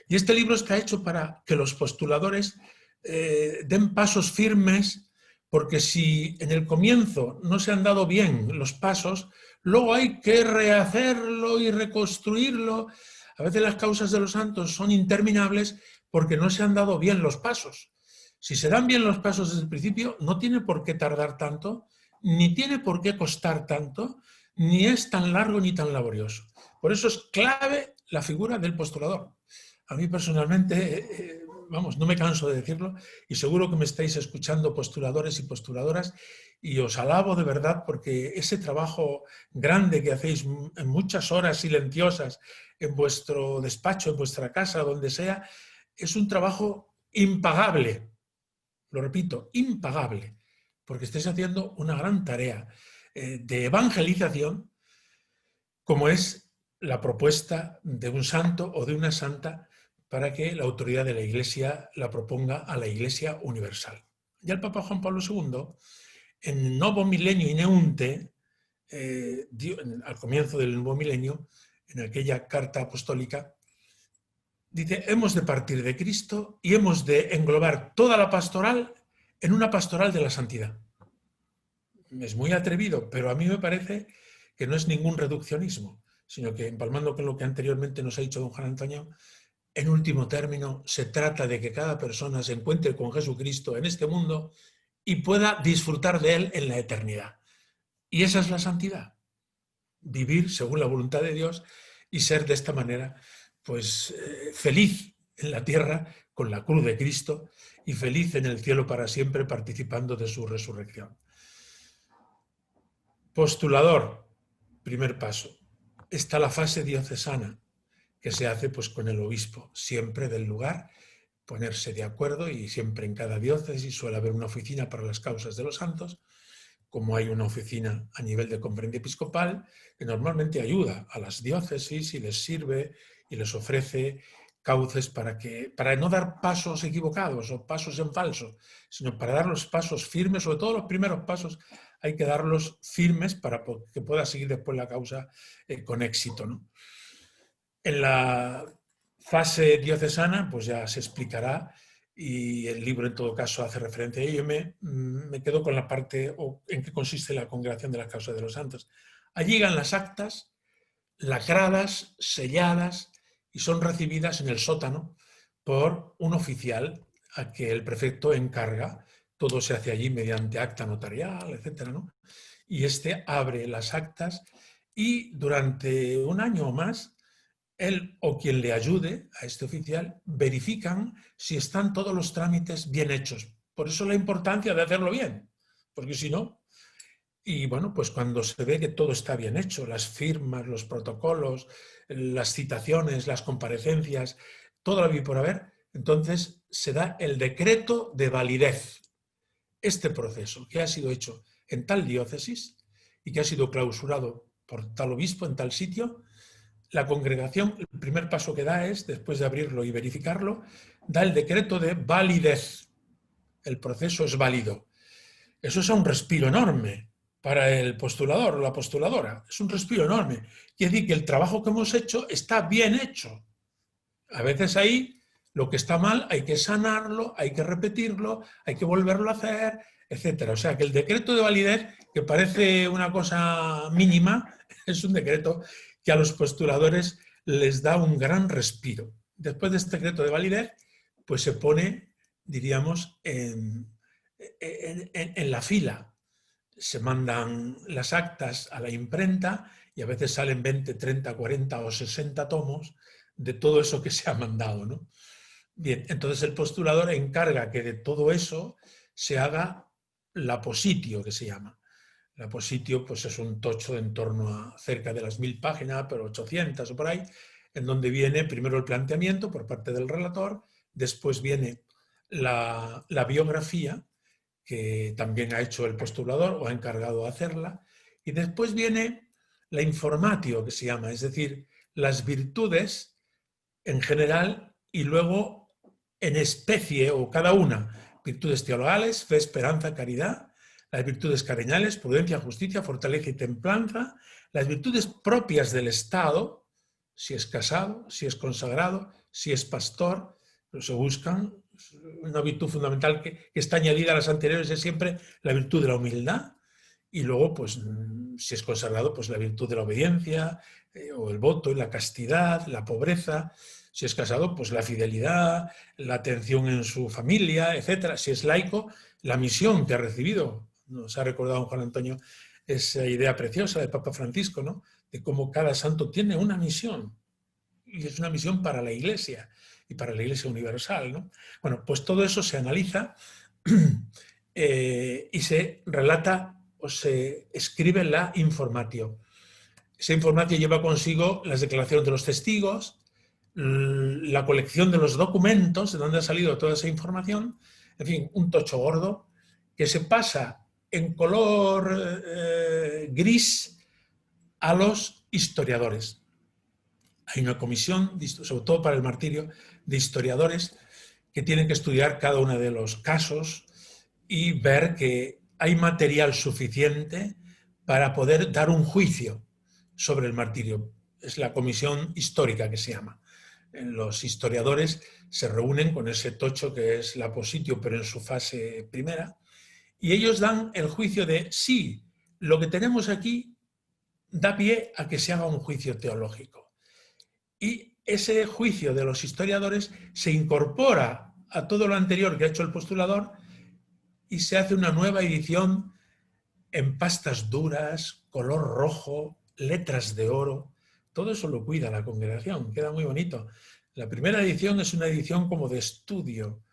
Y este libro está hecho para que los postuladores den pasos firmes porque si en el comienzo no se han dado bien los pasos, luego hay que rehacerlo y reconstruirlo. A veces las causas de los santos son interminables porque no se han dado bien los pasos. Si se dan bien los pasos desde el principio, no tiene por qué tardar tanto, ni tiene por qué costar tanto, ni es tan largo ni tan laborioso. Por eso es clave la figura del postulador. A mí personalmente, vamos, no me canso de decirlo, y seguro que me estáis escuchando postuladores y postuladoras, y os alabo de verdad porque ese trabajo grande que hacéis en muchas horas silenciosas en vuestro despacho, en vuestra casa, donde sea, es un trabajo impagable. Lo repito, impagable, porque estáis haciendo una gran tarea de evangelización, como es la propuesta de un santo o de una santa para que la autoridad de la Iglesia la proponga a la Iglesia universal. Ya el Papa Juan Pablo II, en Novo Milenio Ineunte, al comienzo del nuevo milenio, en aquella carta apostólica, dice, hemos de partir de Cristo y hemos de englobar toda la pastoral en una pastoral de la santidad. Es muy atrevido, pero a mí me parece que no es ningún reduccionismo, sino que, empalmando con lo que anteriormente nos ha dicho don Juan Antonio, en último término, se trata de que cada persona se encuentre con Jesucristo en este mundo y pueda disfrutar de él en la eternidad. Y esa es la santidad. Vivir según la voluntad de Dios y ser de esta manera, pues, feliz en la tierra con la cruz de Cristo y feliz en el cielo para siempre participando de su resurrección. Postulador, primer paso. Está la fase diocesana, que se hace pues con el obispo, siempre del lugar, ponerse de acuerdo, y siempre en cada diócesis suele haber una oficina para las causas de los santos, como hay una oficina a nivel de conferencia episcopal que normalmente ayuda a las diócesis y les sirve y les ofrece cauces para no dar pasos equivocados o pasos en falso, sino para dar los pasos firmes, sobre todo los primeros pasos hay que darlos firmes para que pueda seguir después la causa con éxito, ¿no? En la fase diocesana, pues ya se explicará, y el libro en todo caso hace referencia a ello. Me quedo con la parte en que consiste la congregación de la causa de los santos. Allí llegan las actas, lacradas, selladas, y son recibidas en el sótano por un oficial a que el prefecto encarga. Todo se hace allí mediante acta notarial, etcétera, ¿no? Y este abre las actas y durante un año o más él o quien le ayude a este oficial verifican si están todos los trámites bien hechos. Por eso la importancia de hacerlo bien, porque si no, y bueno, pues cuando se ve que todo está bien hecho, las firmas, los protocolos, las citaciones, las comparecencias, todo lo que hay por haber, entonces se da el decreto de validez. Este proceso que ha sido hecho en tal diócesis y que ha sido clausurado por tal obispo en tal sitio, la congregación, el primer paso que da es, después de abrirlo y verificarlo, da el decreto de validez. El proceso es válido. Eso es un respiro enorme para el postulador o la postuladora. Es un respiro enorme. Quiere decir que el trabajo que hemos hecho está bien hecho. A veces ahí lo que está mal hay que sanarlo, hay que repetirlo, hay que volverlo a hacer, etc. O sea que el decreto de validez, que parece una cosa mínima, es un decreto que a los postuladores les da un gran respiro. Después de este decreto de validez, pues se pone, diríamos, en la fila. Se mandan las actas a la imprenta y a veces salen 20, 30, 40 o 60 tomos de todo eso que se ha mandado, ¿no? Bien, entonces el postulador encarga que de todo eso se haga la positio, que se llama. La positio pues es un tocho en torno a cerca de las 1000 páginas, pero 800 o por ahí, en donde viene primero el planteamiento por parte del relator, después viene la biografía, que también ha hecho el postulador o ha encargado de hacerla, y después viene la informatio, que se llama, es decir, las virtudes en general y luego en especie o cada una, virtudes teologales, fe, esperanza, caridad, las virtudes cardenales, prudencia, justicia, fortaleza y templanza, las virtudes propias del Estado, si es casado, si es consagrado, si es pastor, pero se buscan una virtud fundamental que está añadida a las anteriores es siempre la virtud de la humildad. Y luego, pues, si es consagrado, pues la virtud de la obediencia, o el voto, y la castidad, la pobreza. Si es casado, pues la fidelidad, la atención en su familia, etc. Si es laico, la misión que ha recibido. Nos ha recordado Juan Antonio esa idea preciosa del Papa Francisco, ¿no? De cómo cada santo tiene una misión. Y es una misión para la Iglesia y para la Iglesia universal, ¿no? Bueno, pues todo eso se analiza y se relata o se escribe la informatio. Esa informatio lleva consigo las declaraciones de los testigos, la colección de los documentos de donde ha salido toda esa información, en fin, un tocho gordo que se pasa en color gris a los historiadores. Hay una comisión, sobre todo para el martirio, de historiadores que tienen que estudiar cada uno de los casos y ver que hay material suficiente para poder dar un juicio sobre el martirio. Es la comisión histórica que se llama. Los historiadores se reúnen con ese tocho que es la positio, pero en su fase primera, y ellos dan el juicio de sí, lo que tenemos aquí da pie a que se haga un juicio teológico. Y ese juicio de los historiadores se incorpora a todo lo anterior que ha hecho el postulador y se hace una nueva edición en pastas duras, color rojo, letras de oro. Todo eso lo cuida la congregación, queda muy bonito. La primera edición es una edición como de estudio,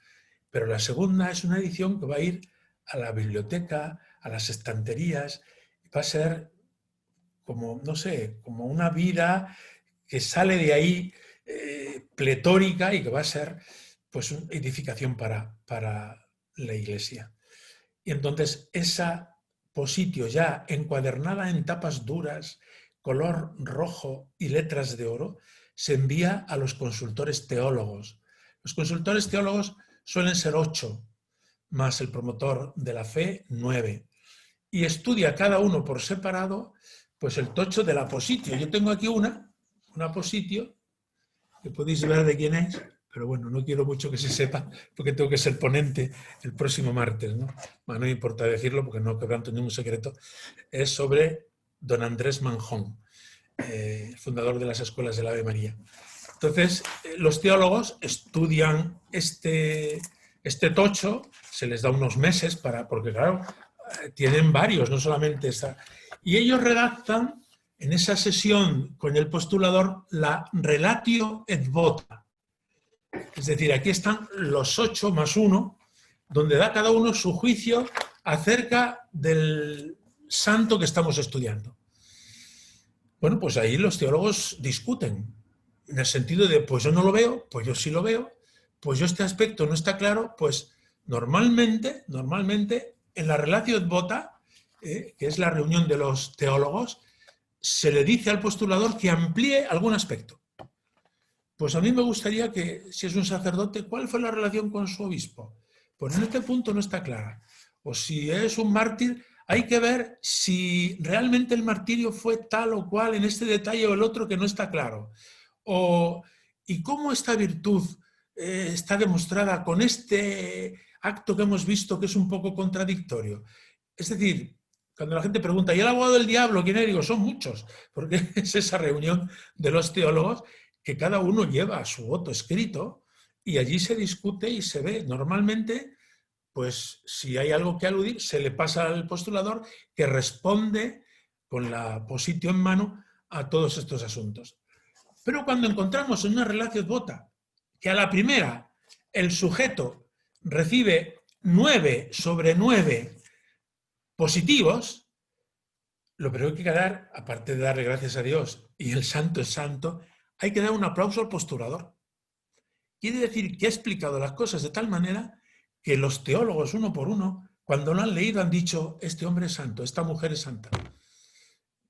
pero la segunda es una edición que va a ir a la biblioteca, a las estanterías, y va a ser como, no sé, como una vida que sale de ahí pletórica y que va a ser pues una edificación para la Iglesia. Y entonces esa positio ya encuadernada en tapas duras, color rojo y letras de oro, se envía a los consultores teólogos. Los consultores teólogos suelen ser 8, más el promotor de la fe, 9. Y estudia cada uno por separado pues el tocho de la positio. Yo tengo aquí una positio, que podéis ver de quién es, pero bueno, no quiero mucho que se sepa porque tengo que ser ponente el próximo martes, ¿no? Bueno, no me importa decirlo porque no quebranto ningún secreto. Es sobre don Andrés Manjón, fundador de las escuelas del Ave María. Entonces, los teólogos estudian este tocho, se les da unos meses porque claro, tienen varios, no solamente esta. Y ellos redactan en esa sesión con el postulador la relatio et vota. Es decir, aquí están los 8 más 1, donde da cada uno su juicio acerca del santo que estamos estudiando. Bueno, pues ahí los teólogos discuten, en el sentido de, pues yo no lo veo, pues yo sí lo veo, pues yo este aspecto no está claro, pues normalmente en la relatio et vota, que es la reunión de los teólogos, se le dice al postulador que amplíe algún aspecto. Pues a mí me gustaría que, si es un sacerdote, ¿cuál fue la relación con su obispo? Pues en este punto no está clara. O si es un mártir, hay que ver si realmente el martirio fue tal o cual en este detalle o el otro que no está claro. Y cómo esta virtud está demostrada con este acto que hemos visto que es un poco contradictorio. Es decir, cuando la gente pregunta, ¿y el abogado del diablo quién es? Digo, son muchos, porque es esa reunión de los teólogos que cada uno lleva su voto escrito y allí se discute y se ve. Normalmente, pues si hay algo que aludir, se le pasa al postulador que responde con la positio en mano a todos estos asuntos. Pero cuando encontramos en una relatio et vota que a la primera el sujeto recibe 9 sobre 9 positivos, lo primero que hay que dar, aparte de darle gracias a Dios y el santo es santo, hay que dar un aplauso al postulador. Quiere decir que ha explicado las cosas de tal manera que los teólogos, uno por uno, cuando lo han leído han dicho, este hombre es santo, esta mujer es santa.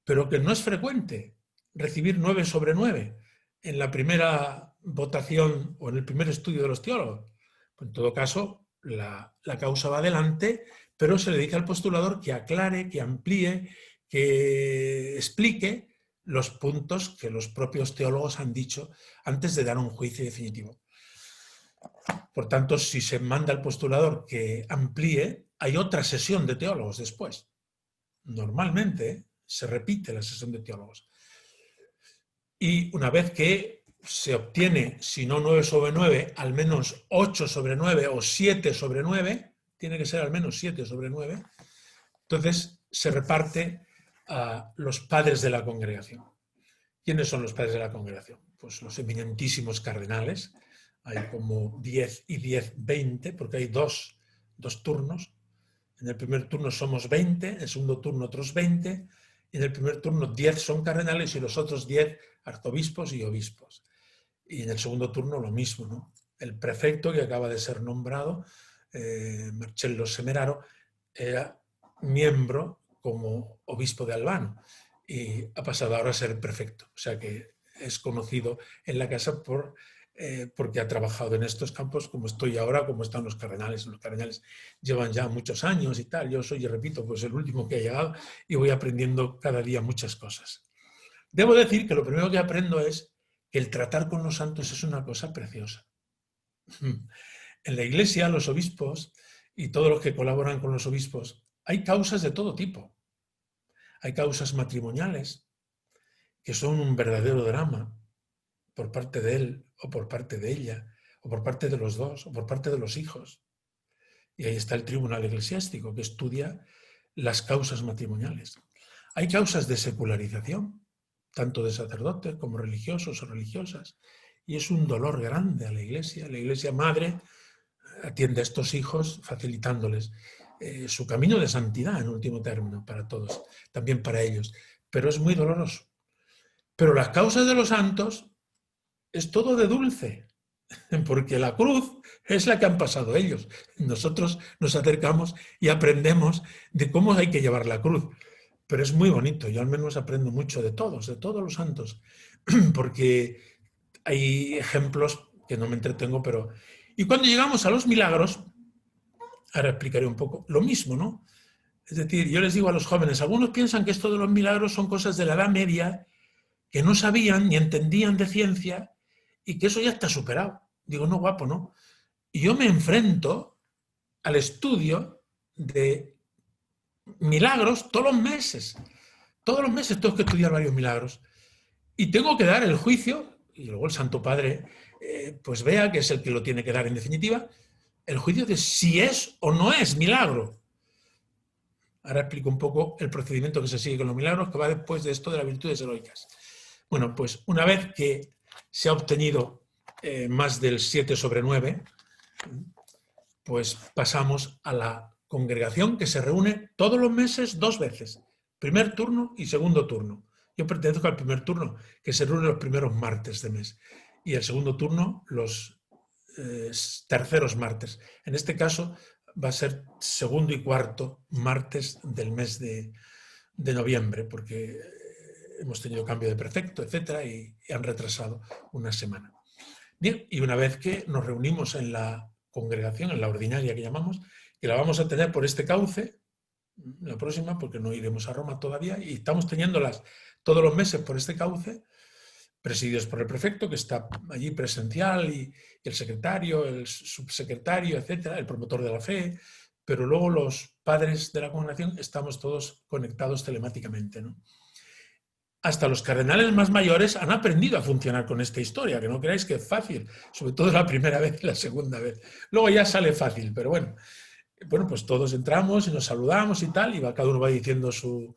Pero que no es frecuente recibir 9 sobre 9 en la primera votación o en el primer estudio de los teólogos. Pues en todo caso, la causa va adelante, pero se le dice al postulador que aclare, que amplíe, que explique los puntos que los propios teólogos han dicho antes de dar un juicio definitivo. Por tanto, si se manda al postulador que amplíe, hay otra sesión de teólogos después. Normalmente se repite la sesión de teólogos. Y una vez que se obtiene, si no 9 sobre 9, al menos 8 sobre 9 o 7 sobre 9, tiene que ser al menos 7 sobre 9, entonces se reparte a los padres de la congregación. ¿Quiénes son los padres de la congregación? Pues los eminentísimos cardenales. Hay como 10 y 10, 20, porque hay dos turnos. En el primer turno somos 20, en el segundo turno otros 20, y en el primer turno 10 son cardenales y los otros 10 arzobispos y obispos. Y en el segundo turno lo mismo, ¿no? El prefecto que acaba de ser nombrado, Marcello Semeraro, era miembro como obispo de Albano y ha pasado ahora a ser prefecto. O sea que es conocido en la casa porque ha trabajado en estos campos, como estoy ahora, como están los cardenales. Los cardenales llevan ya muchos años y tal. Yo soy, repito, pues el último que ha llegado y voy aprendiendo cada día muchas cosas. Debo decir que lo primero que aprendo es que el tratar con los santos es una cosa preciosa. En la Iglesia, los obispos y todos los que colaboran con los obispos, hay causas de todo tipo. Hay causas matrimoniales que son un verdadero drama por parte de él o por parte de ella, o por parte de los dos, o por parte de los hijos. Y ahí está el tribunal eclesiástico que estudia las causas matrimoniales. Hay causas de secularización, tanto de sacerdotes como religiosos o religiosas, y es un dolor grande a la Iglesia. La Iglesia madre atiende a estos hijos facilitándoles su camino de santidad, en último término, para todos, también para ellos. Pero es muy doloroso. Pero las causas de los santos es todo de dulce, porque la cruz es la que han pasado ellos. Nosotros nos acercamos y aprendemos de cómo hay que llevar la cruz. Pero es muy bonito, yo al menos aprendo mucho de todos los santos, porque hay ejemplos que no me entretengo, pero... Y cuando llegamos a los milagros, ahora explicaré un poco, lo mismo, ¿no? Es decir, yo les digo a los jóvenes, algunos piensan que esto de los milagros son cosas de la Edad Media, que no sabían ni entendían de ciencia y que eso ya está superado. Digo, no, guapo, no. Y yo me enfrento al estudio de milagros todos los meses. Todos los meses tengo que estudiar varios milagros. Y tengo que dar el juicio, y luego el Santo Padre pues vea que es el que lo tiene que dar en definitiva, el juicio de si es o no es milagro. Ahora explico un poco el procedimiento que se sigue con los milagros, que va después de esto de las virtudes heroicas. Bueno, pues una vez que se ha obtenido más del 7 sobre 9, pues pasamos a la congregación que se reúne todos los meses 2 veces, primer turno y segundo turno. Yo pertenezco al primer turno, que se reúne los primeros martes de mes, y el segundo turno los terceros martes. En este caso va a ser segundo y cuarto martes del mes de noviembre, porque hemos tenido cambio de prefecto, etcétera, y han retrasado una semana. Bien, y una vez que nos reunimos en la congregación, en la ordinaria que llamamos, que la vamos a tener por este cauce, la próxima, porque no iremos a Roma todavía, y estamos teniéndolas todos los meses por este cauce, presididos por el prefecto, que está allí presencial, y el secretario, el subsecretario, etcétera, el promotor de la fe, pero luego los padres de la congregación estamos todos conectados telemáticamente, ¿no? Hasta los cardenales más mayores han aprendido a funcionar con esta historia, que no creáis que es fácil, sobre todo la primera vez y la segunda vez. Luego ya sale fácil, pero bueno, pues todos entramos y nos saludamos y tal, y cada uno va diciendo su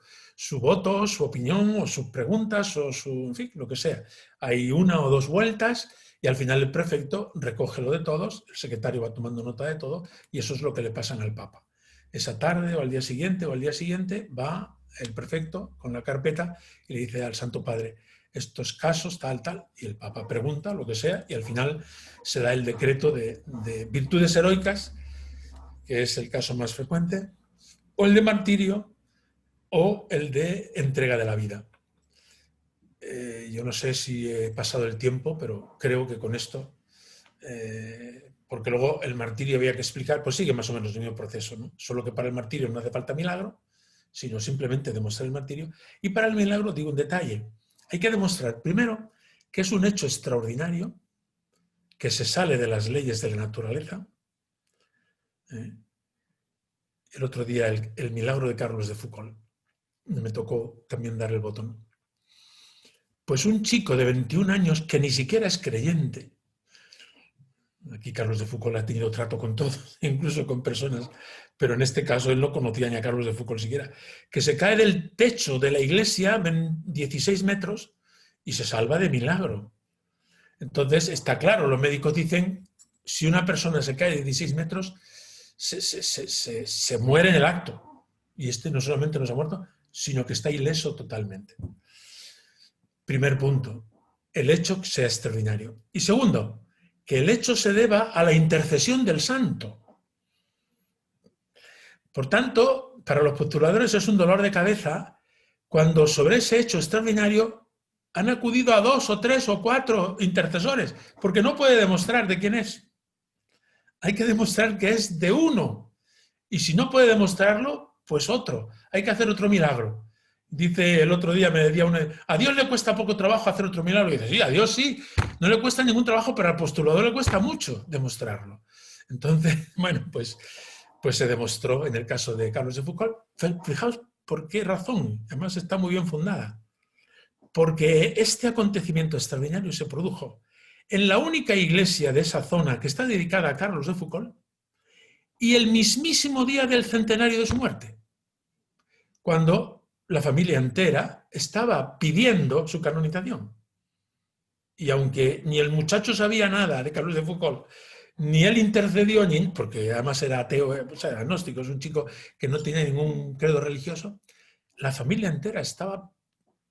voto, su opinión, o sus preguntas, o en fin, lo que sea. Hay 1 o 2 vueltas y al final el prefecto recoge lo de todos, el secretario va tomando nota de todo, y eso es lo que le pasan al Papa. Esa tarde o al día siguiente va el prefecto con la carpeta y le dice al Santo Padre, estos casos, tal, y el Papa pregunta, lo que sea, y al final se da el decreto de virtudes heroicas, que es el caso más frecuente, o el de martirio, o el de entrega de la vida. Yo no sé si he pasado el tiempo, pero creo que con esto, porque luego el martirio había que explicar, pues sigue más o menos el mismo proceso, ¿no? Solo que para el martirio no hace falta milagro, sino simplemente demostrar el martirio. Y para el milagro digo un detalle. Hay que demostrar, primero, que es un hecho extraordinario, que se sale de las leyes de la naturaleza. El otro día el milagro de Carlos de Foucault. Me tocó también dar el botón. Pues un chico de 21 años que ni siquiera es creyente. Aquí Carlos de Foucault ha tenido trato con todos, incluso con personas, pero en este caso él no conocía ni a Carlos de Foucault siquiera, que se cae del techo de la iglesia en 16 metros y se salva de milagro. Entonces, está claro, los médicos dicen, si una persona se cae de 16 metros, se muere en el acto. Y este no solamente no se ha muerto, sino que está ileso totalmente. Primer punto, el hecho sea extraordinario. Y segundo, que el hecho se deba a la intercesión del santo. Por tanto, para los postuladores es un dolor de cabeza cuando sobre ese hecho extraordinario han acudido a 2 o 3 o 4 intercesores, porque no puede demostrar de quién es. Hay que demostrar que es de uno. Y si no puede demostrarlo, pues otro. Hay que hacer otro milagro. Dice el otro día, me decía a Dios le cuesta poco trabajo hacer otro milagro. Y dice, sí, a Dios sí, no le cuesta ningún trabajo, pero al postulador le cuesta mucho demostrarlo. Entonces, bueno, pues se demostró en el caso de Carlos de Foucault. Fijaos por qué razón, además está muy bien fundada. Porque este acontecimiento extraordinario se produjo en la única iglesia de esa zona que está dedicada a Carlos de Foucault y el mismísimo día del centenario de su muerte, cuando la familia entera estaba pidiendo su canonización. Y aunque ni el muchacho sabía nada de Carlos de Foucault, ni él intercedió, porque además era ateo, o sea, era agnóstico, es un chico que no tenía ningún credo religioso, la familia entera estaba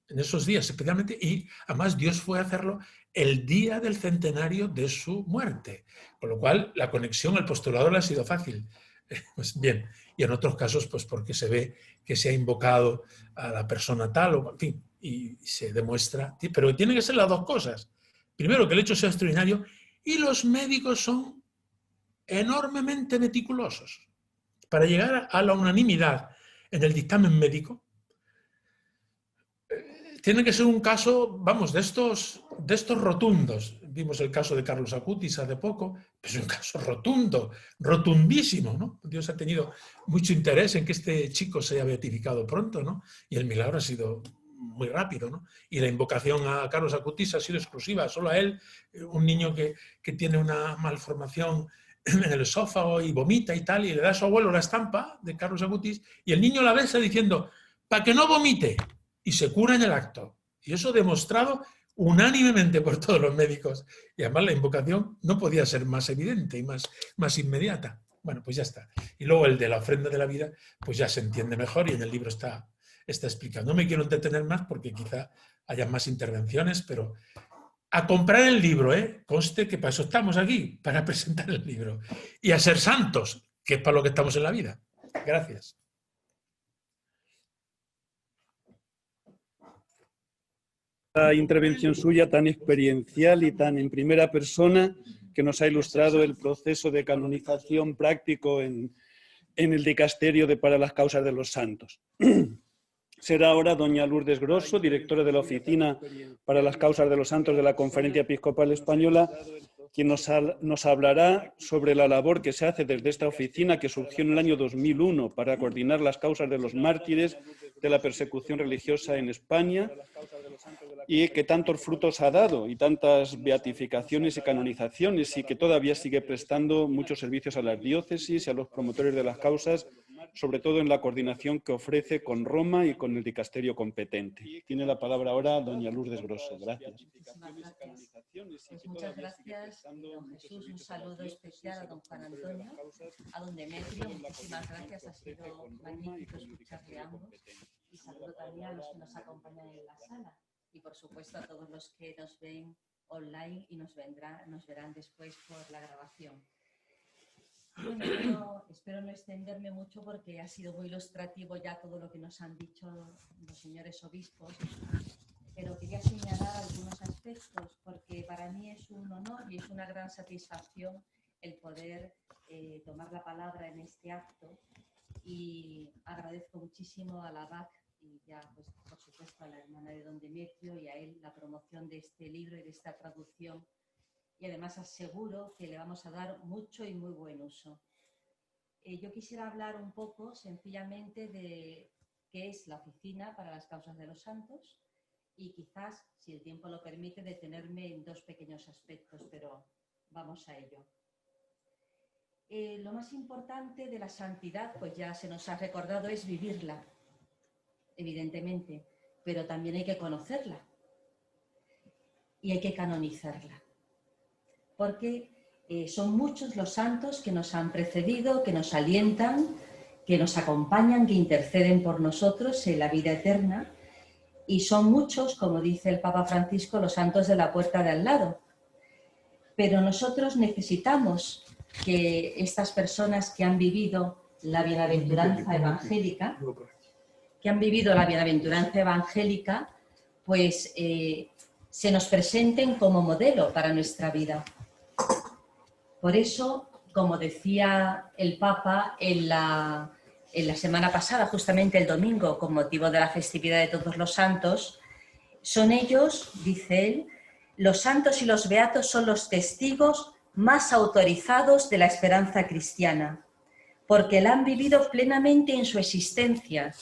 en esos días especialmente, y además Dios fue a hacerlo el día del centenario de su muerte, con lo cual la conexión al postulador le ha sido fácil. Pues bien, y en otros casos pues porque se ve que se ha invocado a la persona tal, o en fin, y se demuestra, pero tienen que ser las dos cosas. Primero, que el hecho sea extraordinario, y los médicos son enormemente meticulosos para llegar a la unanimidad en el dictamen médico. Tiene que ser un caso, vamos, de estos rotundos. Vimos el caso de Carlos Acutis hace poco, pues es un caso rotundo, rotundísimo, ¿no? Dios ha tenido mucho interés en que este chico se haya beatificado pronto, ¿no? Y el milagro ha sido muy rápido, ¿no? Y la invocación a Carlos Acutis ha sido exclusiva, solo a él, un niño que tiene una malformación en el esófago y vomita y tal, y le da a su abuelo la estampa de Carlos Acutis, y el niño la besa diciendo, para que no vomite, y se cura en el acto. Y eso demostrado unánimemente por todos los médicos. Y además la invocación no podía ser más evidente y más inmediata. Bueno, pues ya está. Y luego el de la ofrenda de la vida, pues ya se entiende mejor y en el libro está explicado. No me quiero entretener más porque quizá haya más intervenciones, pero a comprar el libro, conste que para eso estamos aquí, para presentar el libro. Y a ser santos, que es para lo que estamos en la vida. Gracias. La intervención suya tan experiencial y tan en primera persona que nos ha ilustrado el proceso de canonización práctico en el dicasterio para las causas de los santos. Será ahora doña Lourdes Grosso, directora de la Oficina para las Causas de los Santos de la Conferencia Episcopal Española, quien nos hablará sobre la labor que se hace desde esta oficina, que surgió en el año 2001 para coordinar las causas de los mártires de la persecución religiosa en España, y que tantos frutos ha dado y tantas beatificaciones y canonizaciones, y que todavía sigue prestando muchos servicios a las diócesis y a los promotores de las causas, sobre todo en la coordinación que ofrece con Roma y con el dicasterio competente. Tiene la palabra ahora doña Lourdes Grosso. Gracias. Pues muchas gracias, don Jesús. Un saludo especial a don Juan Antonio, a don Demetrio. Muchísimas gracias. Ha sido magnífico escucharle a ambos. Y saludo también a los que nos acompañan en la sala. Y por supuesto a todos los que nos ven online y nos verán después por la grabación. Bueno, espero no extenderme mucho porque ha sido muy ilustrativo ya todo lo que nos han dicho los señores obispos, pero quería señalar algunos aspectos porque para mí es un honor y es una gran satisfacción el poder tomar la palabra en este acto, y agradezco muchísimo a la BAC y ya, pues, por supuesto, a la hermana de don Demetrio y a él la promoción de este libro y de esta traducción y además aseguro que le vamos a dar mucho y muy buen uso. Yo quisiera hablar un poco sencillamente de qué es la Oficina para las Causas de los Santos y quizás, si el tiempo lo permite, detenerme en dos pequeños aspectos, pero vamos a ello. Lo más importante de la santidad, pues ya se nos ha recordado, es vivirla, evidentemente, pero también hay que conocerla y hay que canonizarla, porque son muchos los santos que nos han precedido, que nos alientan, que nos acompañan, que interceden por nosotros en la vida eterna, y son muchos, como dice el Papa Francisco, los santos de la puerta de al lado. Pero nosotros necesitamos que estas personas que han vivido la bienaventuranza evangélica, pues se nos presenten como modelo para nuestra vida. Por eso, como decía el Papa en la semana pasada, justamente el domingo, con motivo de la festividad de Todos los Santos, son ellos, dice él, los santos y los beatos son los testigos más autorizados de la esperanza cristiana, porque la han vivido plenamente en su existencia,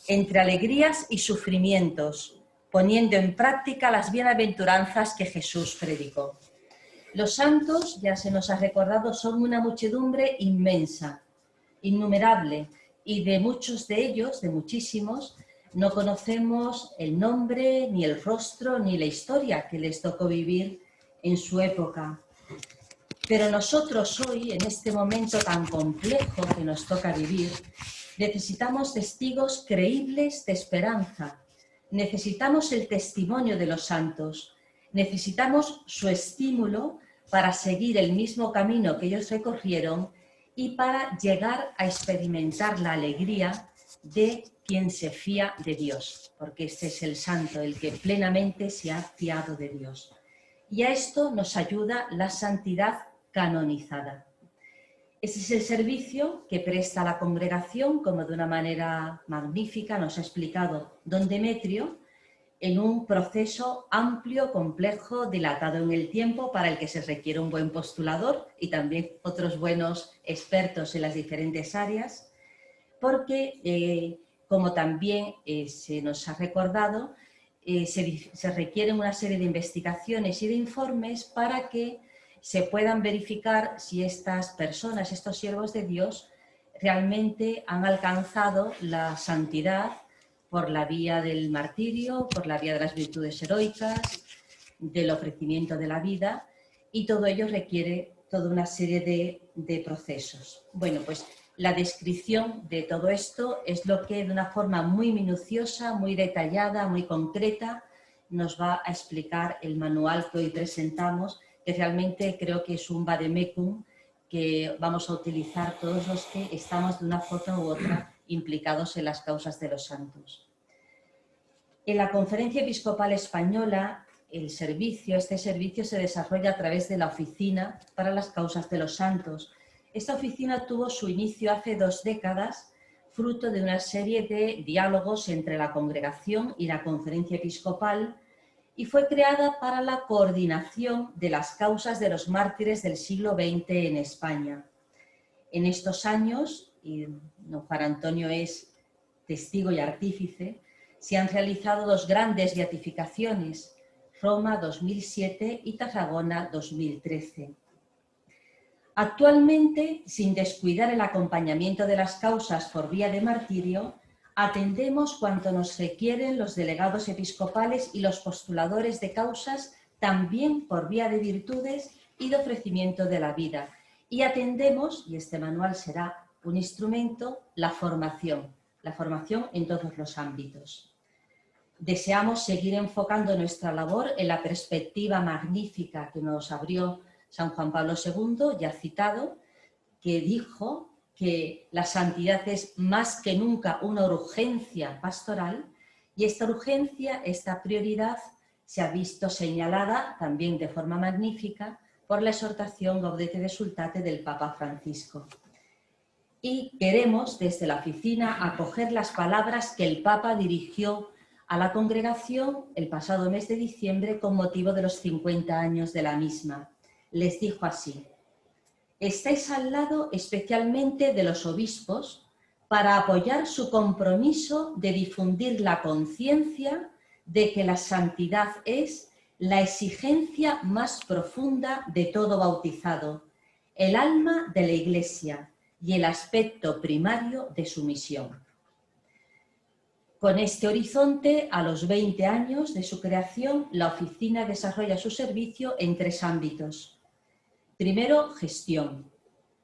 entre alegrías y sufrimientos, poniendo en práctica las bienaventuranzas que Jesús predicó. Los santos, ya se nos ha recordado, son una muchedumbre inmensa, innumerable, y de muchos de ellos, de muchísimos, no conocemos el nombre, ni el rostro, ni la historia que les tocó vivir en su época. Pero nosotros hoy, en este momento tan complejo que nos toca vivir, necesitamos testigos creíbles de esperanza. Necesitamos el testimonio de los santos. Necesitamos su estímulo para seguir el mismo camino que ellos recorrieron y para llegar a experimentar la alegría de quien se fía de Dios, porque este es el santo, el que plenamente se ha fiado de Dios. Y a esto nos ayuda la santidad canonizada. Ese es el servicio que presta la congregación, como de una manera magnífica nos ha explicado don Demetrio, en un proceso amplio, complejo, dilatado en el tiempo, para el que se requiere un buen postulador y también otros buenos expertos en las diferentes áreas, porque, como también se nos ha recordado, se requieren una serie de investigaciones y de informes para que se puedan verificar si estas personas, estos siervos de Dios, realmente han alcanzado la santidad por la vía del martirio, por la vía de las virtudes heroicas, del ofrecimiento de la vida, y todo ello requiere toda una serie de procesos. Bueno, pues la descripción de todo esto es lo que de una forma muy minuciosa, muy detallada, muy concreta, nos va a explicar el manual que hoy presentamos, que realmente creo que es un vademecum que vamos a utilizar todos los que estamos de una forma u otra implicados en las causas de los santos. En la Conferencia Episcopal Española, este servicio se desarrolla a través de la Oficina para las Causas de los Santos. Esta oficina tuvo su inicio hace 2 décadas, fruto de una serie de diálogos entre la congregación y la Conferencia Episcopal, y fue creada para la coordinación de las causas de los mártires del siglo XX en España. En estos años, y don Juan Antonio es testigo y artífice, se han realizado 2 grandes beatificaciones, Roma 2007 y Tarragona 2013. Actualmente, sin descuidar el acompañamiento de las causas por vía de martirio, atendemos cuanto nos requieren los delegados episcopales y los postuladores de causas, también por vía de virtudes y de ofrecimiento de la vida. Y atendemos, y este manual será un instrumento, la formación en todos los ámbitos. Deseamos seguir enfocando nuestra labor en la perspectiva magnífica que nos abrió San Juan Pablo II, ya citado, que dijo que la santidad es más que nunca una urgencia pastoral, y esta urgencia, esta prioridad, se ha visto señalada también de forma magnífica por la exhortación Gaudete et Exsultate del Papa Francisco. Y queremos, desde la oficina, acoger las palabras que el Papa dirigió a la congregación el pasado mes de diciembre con motivo de los 50 años de la misma. les dijo así: estáis al lado especialmente de los obispos para apoyar su compromiso de difundir la conciencia de que la santidad es la exigencia más profunda de todo bautizado, el alma de la Iglesia y el aspecto primario de su misión. Con este horizonte, a los 20 años de su creación, la oficina desarrolla su servicio en 3 ámbitos. Primero, gestión,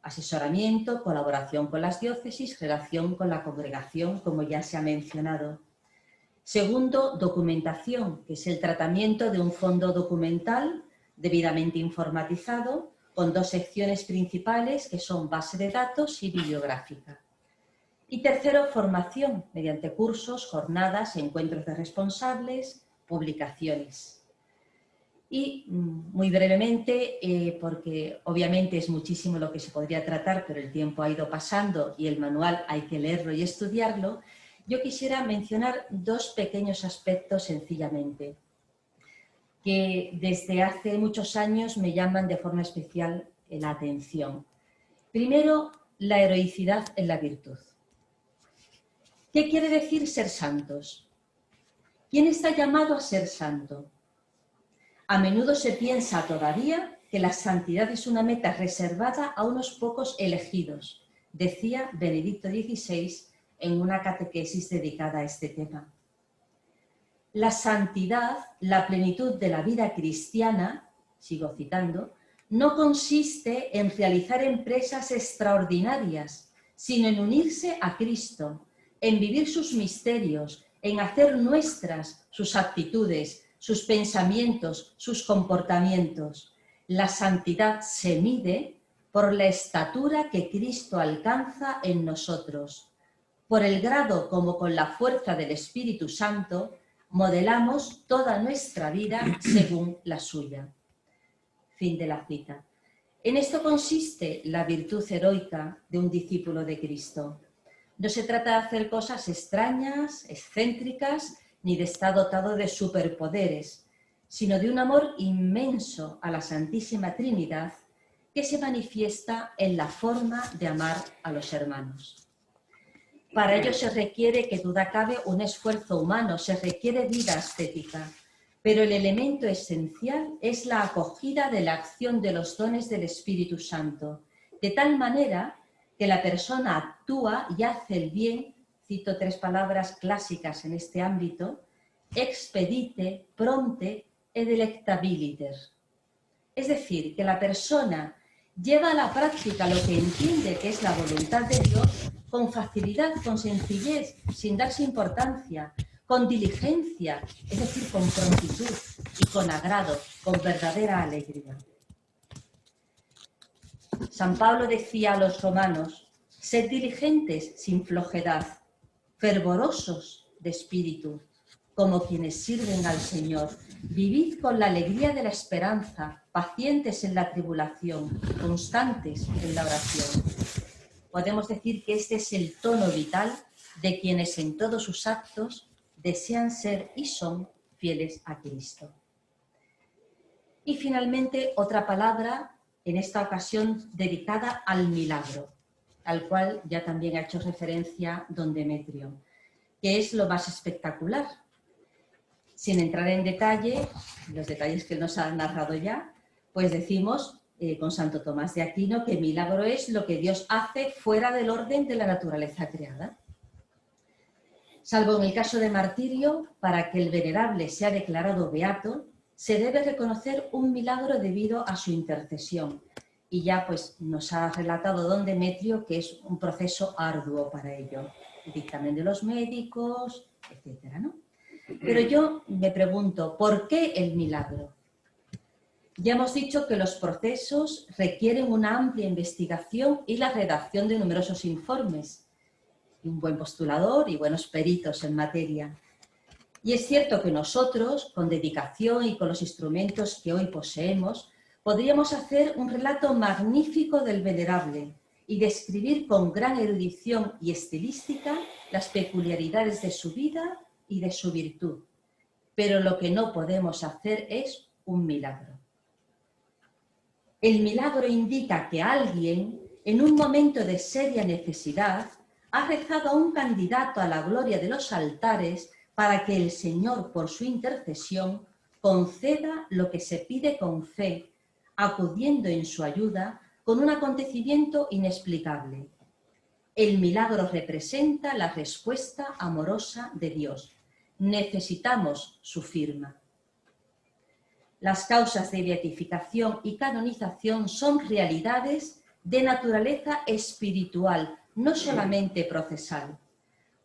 asesoramiento, colaboración con las diócesis, relación con la congregación, como ya se ha mencionado. Segundo, documentación, que es el tratamiento de un fondo documental debidamente informatizado, con 2 secciones principales que son base de datos y bibliográfica. Y tercero, formación, mediante cursos, jornadas, encuentros de responsables, publicaciones. Y muy brevemente, porque obviamente es muchísimo lo que se podría tratar, pero el tiempo ha ido pasando y el manual hay que leerlo y estudiarlo, yo quisiera mencionar 2 pequeños aspectos sencillamente, que desde hace muchos años me llaman de forma especial la atención. Primero, la heroicidad en la virtud. ¿Qué quiere decir ser santos? ¿Quién está llamado a ser santo? A menudo se piensa todavía que la santidad es una meta reservada a unos pocos elegidos, decía Benedicto XVI en una catequesis dedicada a este tema. La santidad, la plenitud de la vida cristiana, sigo citando, no consiste en realizar empresas extraordinarias, sino en unirse a Cristo, en vivir sus misterios, en hacer nuestras sus actitudes, sus pensamientos, sus comportamientos. La santidad se mide por la estatura que Cristo alcanza en nosotros. Por el grado como con la fuerza del Espíritu Santo modelamos toda nuestra vida según la suya. Fin de la cita. En esto consiste la virtud heroica de un discípulo de Cristo. No se trata de hacer cosas extrañas, excéntricas, ni de estar dotado de superpoderes, sino de un amor inmenso a la Santísima Trinidad que se manifiesta en la forma de amar a los hermanos. Para ello se requiere, que duda cabe, un esfuerzo humano, se requiere vida ascética, pero el elemento esencial es la acogida de la acción de los dones del Espíritu Santo, de tal manera que la persona actúa y hace el bien, cito 3 palabras clásicas en este ámbito, expedite, prompte et delectabiliter. Es decir, que la persona lleva a la práctica lo que entiende que es la voluntad de Dios con facilidad, con sencillez, sin darse importancia, con diligencia, es decir, con prontitud y con agrado, con verdadera alegría. San Pablo decía a los romanos: sed diligentes sin flojedad, fervorosos de espíritu, como quienes sirven al Señor. Vivid con la alegría de la esperanza, pacientes en la tribulación, constantes en la oración. Podemos decir que este es el tono vital de quienes en todos sus actos desean ser y son fieles a Cristo. Y finalmente otra palabra, en esta ocasión dedicada al milagro, al cual ya también ha hecho referencia don Demetrio, que es lo más espectacular. Sin entrar en detalle, los detalles que nos han narrado ya, pues decimos con Santo Tomás de Aquino que milagro es lo que Dios hace fuera del orden de la naturaleza creada. Salvo en el caso de martirio, para que el venerable sea declarado beato, se debe reconocer un milagro debido a su intercesión. Y ya pues nos ha relatado don Demetrio que es un proceso arduo para ello. El dictamen de los médicos, etcétera, ¿no? Pero yo me pregunto, ¿por qué el milagro? Ya hemos dicho que los procesos requieren una amplia investigación y la redacción de numerosos informes, y un buen postulador y buenos peritos en materia. Y es cierto que nosotros, con dedicación y con los instrumentos que hoy poseemos, podríamos hacer un relato magnífico del venerable y describir con gran erudición y estilística las peculiaridades de su vida y de su virtud. Pero lo que no podemos hacer es un milagro. El milagro indica que alguien, en un momento de seria necesidad, ha rezado a un candidato a la gloria de los altares para que el Señor, por su intercesión, conceda lo que se pide con fe, acudiendo en su ayuda con un acontecimiento inexplicable. El milagro representa la respuesta amorosa de Dios. Necesitamos su firma. Las causas de beatificación y canonización son realidades de naturaleza espiritual, no solamente procesal.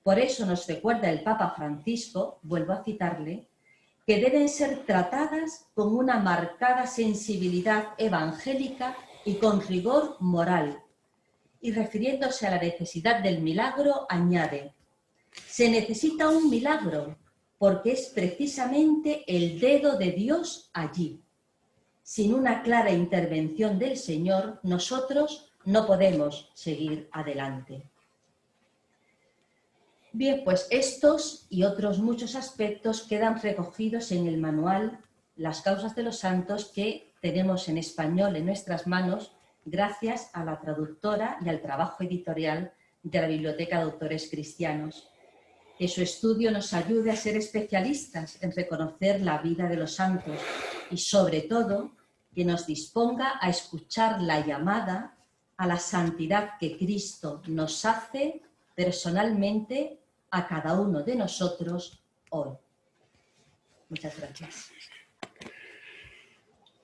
Por eso nos recuerda el Papa Francisco, vuelvo a citarle, que deben ser tratadas con una marcada sensibilidad evangélica y con rigor moral. Y refiriéndose a la necesidad del milagro, añade: se necesita un milagro porque es precisamente el dedo de Dios allí. Sin una clara intervención del Señor, nosotros no podemos seguir adelante. Bien, pues estos y otros muchos aspectos quedan recogidos en el manual Las causas de los santos, que tenemos en español en nuestras manos gracias a la traductora y al trabajo editorial de la Biblioteca de Autores Cristianos. Que su estudio nos ayude a ser especialistas en reconocer la vida de los santos y, sobre todo, que nos disponga a escuchar la llamada a la santidad que Cristo nos hace personalmente a cada uno de nosotros hoy. Muchas gracias.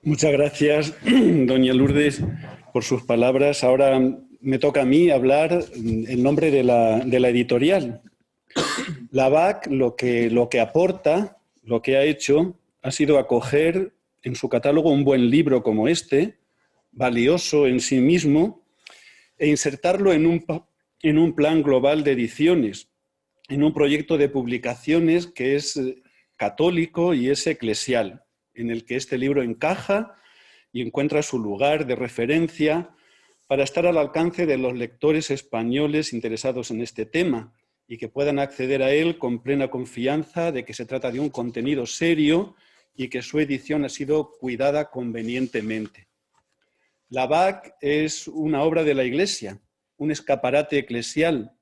Muchas gracias, doña Lourdes, por sus palabras. Ahora me toca a mí hablar en nombre de la editorial. La BAC lo que aporta, lo que ha hecho, ha sido acoger en su catálogo un buen libro como este, valioso en sí mismo, e insertarlo en un plan global de ediciones, en un proyecto de publicaciones que es católico y es eclesial, en el que este libro encaja y encuentra su lugar de referencia para estar al alcance de los lectores españoles interesados en este tema y que puedan acceder a él con plena confianza de que se trata de un contenido serio y que su edición ha sido cuidada convenientemente. La BAC es una obra de la Iglesia, un escaparate eclesial,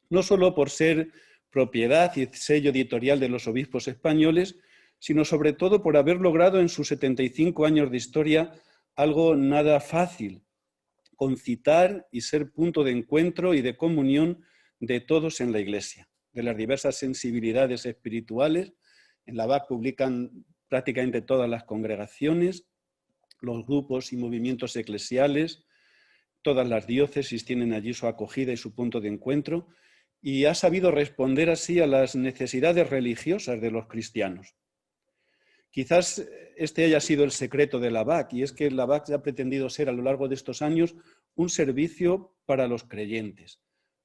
no solo por ser propiedad y sello editorial de los obispos españoles, sino sobre todo por haber logrado en sus 75 años de historia algo nada fácil: concitar y ser punto de encuentro y de comunión de todos en la Iglesia, de las diversas sensibilidades espirituales. En la BAC publican prácticamente todas las congregaciones, los grupos y movimientos eclesiales, todas las diócesis tienen allí su acogida y su punto de encuentro, y ha sabido responder así a las necesidades religiosas de los cristianos. Quizás este haya sido el secreto de la BAC, y es que la BAC ha pretendido ser a lo largo de estos años un servicio para los creyentes.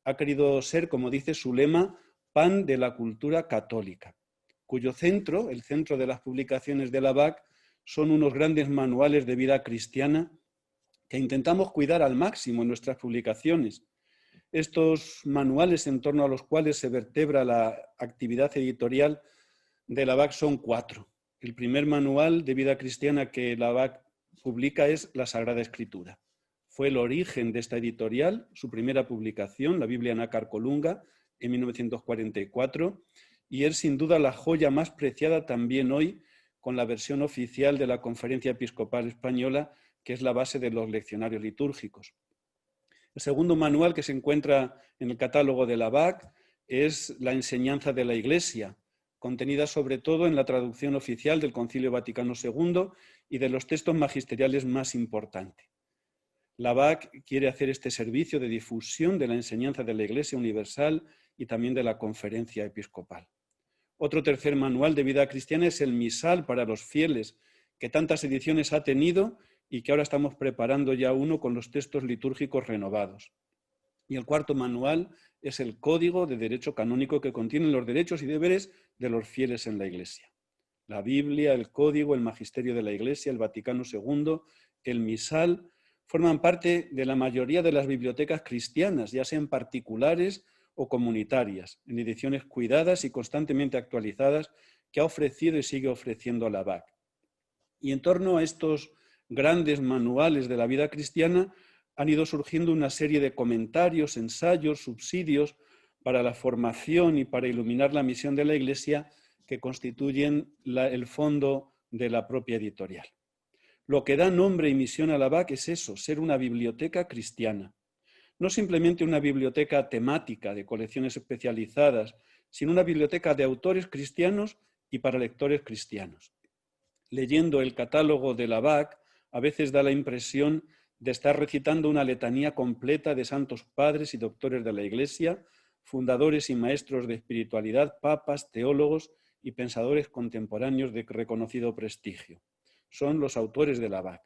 Ha querido ser, como dice su lema, pan de la cultura católica, cuyo centro, el centro de las publicaciones de la BAC, son unos grandes manuales de vida cristiana que intentamos cuidar al máximo en nuestras publicaciones. Estos manuales en torno a los cuales se vertebra la actividad editorial de la BAC son 4. El primer manual de vida cristiana que la BAC publica es la Sagrada Escritura. Fue el origen de esta editorial, su primera publicación, la Biblia Nácar Colunga, en 1944, y es sin duda la joya más preciada también hoy, con la versión oficial de la Conferencia Episcopal Española, que es la base de los leccionarios litúrgicos. El segundo manual que se encuentra en el catálogo de la BAC es la Enseñanza de la Iglesia, contenida sobre todo en la traducción oficial del Concilio Vaticano II y de los textos magisteriales más importantes. La BAC quiere hacer este servicio de difusión de la enseñanza de la Iglesia Universal y también de la Conferencia Episcopal. Otro tercer manual de vida cristiana es el Misal para los fieles, que tantas ediciones ha tenido y que ahora estamos preparando ya uno con los textos litúrgicos renovados. Y el cuarto manual es el Código de Derecho Canónico, que contiene los derechos y deberes de los fieles en la Iglesia. La Biblia, el Código, el Magisterio de la Iglesia, el Vaticano II, el Misal, forman parte de la mayoría de las bibliotecas cristianas, ya sean particulares o comunitarias, en ediciones cuidadas y constantemente actualizadas que ha ofrecido y sigue ofreciendo la BAC. Y en torno a estos grandes manuales de la vida cristiana, han ido surgiendo una serie de comentarios, ensayos, subsidios para la formación y para iluminar la misión de la Iglesia que constituyen el fondo de la propia editorial. Lo que da nombre y misión a la BAC es eso, ser una biblioteca cristiana. No simplemente una biblioteca temática de colecciones especializadas, sino una biblioteca de autores cristianos y para lectores cristianos. Leyendo el catálogo de la BAC, a veces da la impresión de estar recitando una letanía completa de santos padres y doctores de la Iglesia, fundadores y maestros de espiritualidad, papas, teólogos y pensadores contemporáneos de reconocido prestigio. Son los autores de la BAC.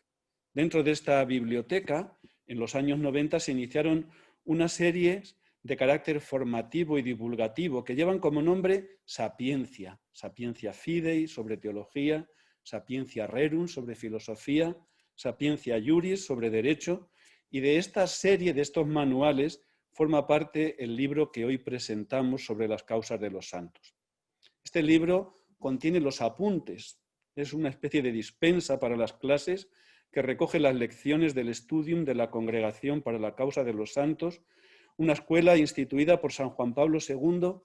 Dentro de esta biblioteca, en los años 90 se iniciaron unas series de carácter formativo y divulgativo que llevan como nombre Sapiencia, Sapiencia Fidei sobre teología, Sapiencia Rerum sobre filosofía, Sapiencia Juris sobre derecho, y de esta serie, de estos manuales, forma parte el libro que hoy presentamos sobre las causas de los santos. Este libro contiene los apuntes, es una especie de dispensa para las clases que recoge las lecciones del Studium de la Congregación para la Causa de los Santos, una escuela instituida por San Juan Pablo II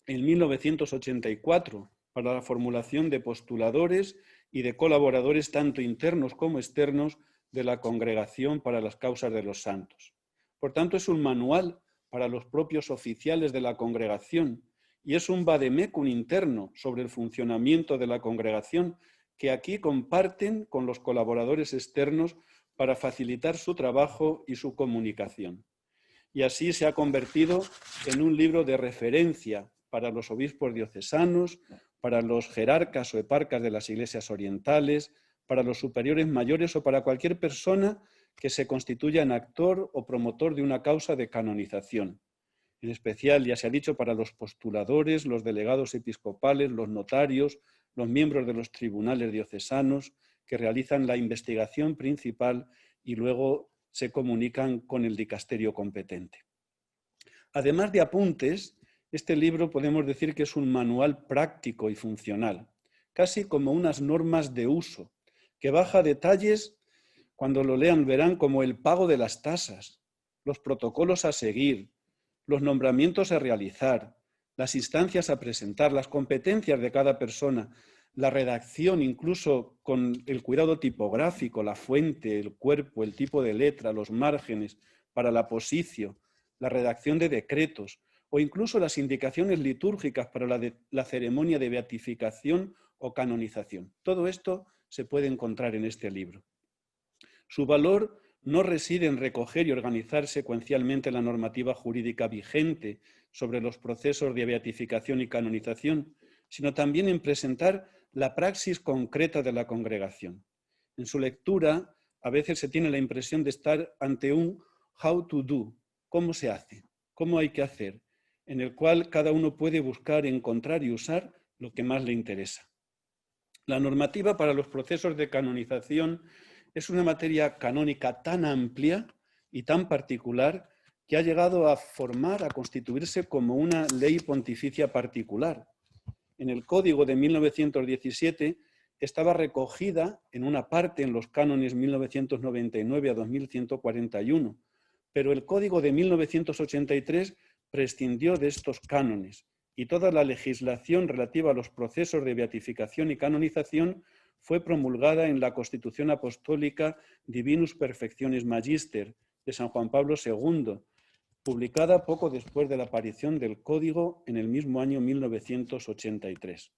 en 1984 para la formulación de postuladores y de colaboradores tanto internos como externos de la Congregación para las Causas de los Santos. Por tanto, es un manual para los propios oficiales de la Congregación y es un vademecum interno sobre el funcionamiento de la Congregación que aquí comparten con los colaboradores externos para facilitar su trabajo y su comunicación. Y así se ha convertido en un libro de referencia para los obispos diocesanos, para los jerarcas o eparcas de las iglesias orientales, para los superiores mayores o para cualquier persona que se constituya en actor o promotor de una causa de canonización. En especial, ya se ha dicho, para los postuladores, los delegados episcopales, los notarios, los miembros de los tribunales diocesanos que realizan la investigación principal y luego se comunican con el dicasterio competente. Además de apuntes, este libro podemos decir que es un manual práctico y funcional, casi como unas normas de uso, que baja detalles, cuando lo lean verán, como el pago de las tasas, los protocolos a seguir, los nombramientos a realizar, las instancias a presentar, las competencias de cada persona, la redacción incluso con el cuidado tipográfico, la fuente, el cuerpo, el tipo de letra, los márgenes para la posición, la redacción de decretos o incluso las indicaciones litúrgicas para la ceremonia de beatificación o canonización. Todo esto se puede encontrar en este libro. Su valor no reside en recoger y organizar secuencialmente la normativa jurídica vigente sobre los procesos de beatificación y canonización, sino también en presentar la praxis concreta de la congregación. En su lectura, a veces se tiene la impresión de estar ante un how to do, cómo se hace, cómo hay que hacer, en el cual cada uno puede buscar, encontrar y usar lo que más le interesa. La normativa para los procesos de canonización es una materia canónica tan amplia y tan particular que ha llegado a formar, a constituirse como una ley pontificia particular. En el Código de 1917 estaba recogida en una parte en los cánones 1999 a 2141, pero el Código de 1983 prescindió de estos cánones y toda la legislación relativa a los procesos de beatificación y canonización fue promulgada en la Constitución Apostólica Divinus Perfectionis Magister de San Juan Pablo II, publicada poco después de la aparición del Código en el mismo año 1983.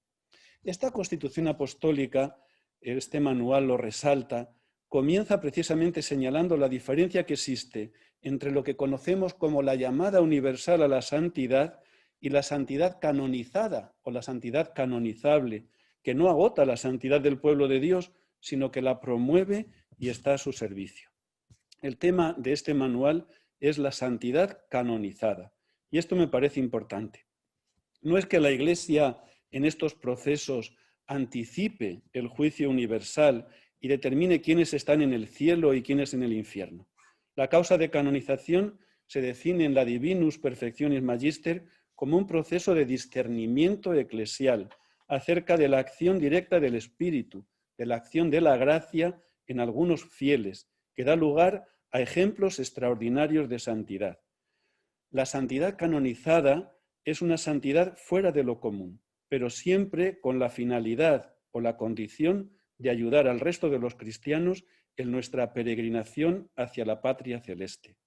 Esta Constitución Apostólica, este manual lo resalta, comienza precisamente señalando la diferencia que existe entre lo que conocemos como la llamada universal a la santidad y la santidad canonizada o la santidad canonizable, que no agota la santidad del pueblo de Dios, sino que la promueve y está a su servicio. El tema de este manual es la santidad canonizada, y esto me parece importante. No es que la Iglesia en estos procesos anticipe el juicio universal y determine quiénes están en el cielo y quiénes en el infierno. La causa de canonización se define en la Divinus Perfectionis Magister como un proceso de discernimiento eclesial acerca de la acción directa del Espíritu, de la acción de la gracia en algunos fieles, que da lugar a ejemplos extraordinarios de santidad. La santidad canonizada es una santidad fuera de lo común, pero siempre con la finalidad o la condición de ayudar al resto de los cristianos en nuestra peregrinación hacia la patria celeste.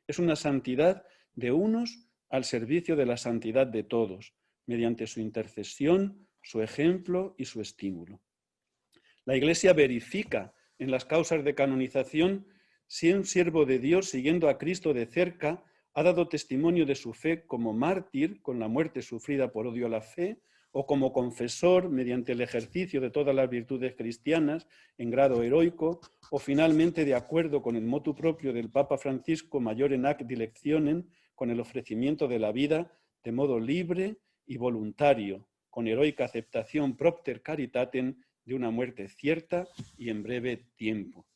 Es una santidad de unos al servicio de la santidad de todos, mediante su intercesión, su ejemplo y su estímulo. La Iglesia verifica en las causas de canonización si un siervo de Dios, siguiendo a Cristo de cerca, ha dado testimonio de su fe como mártir, con la muerte sufrida por odio a la fe, o como confesor, mediante el ejercicio de todas las virtudes cristianas en grado heroico, o finalmente de acuerdo con el motu propio del Papa Francisco, Majorem ac dilectionem, con el ofrecimiento de la vida de modo libre y voluntario, con heroica aceptación propter caritatem de una muerte cierta y en breve tiempo.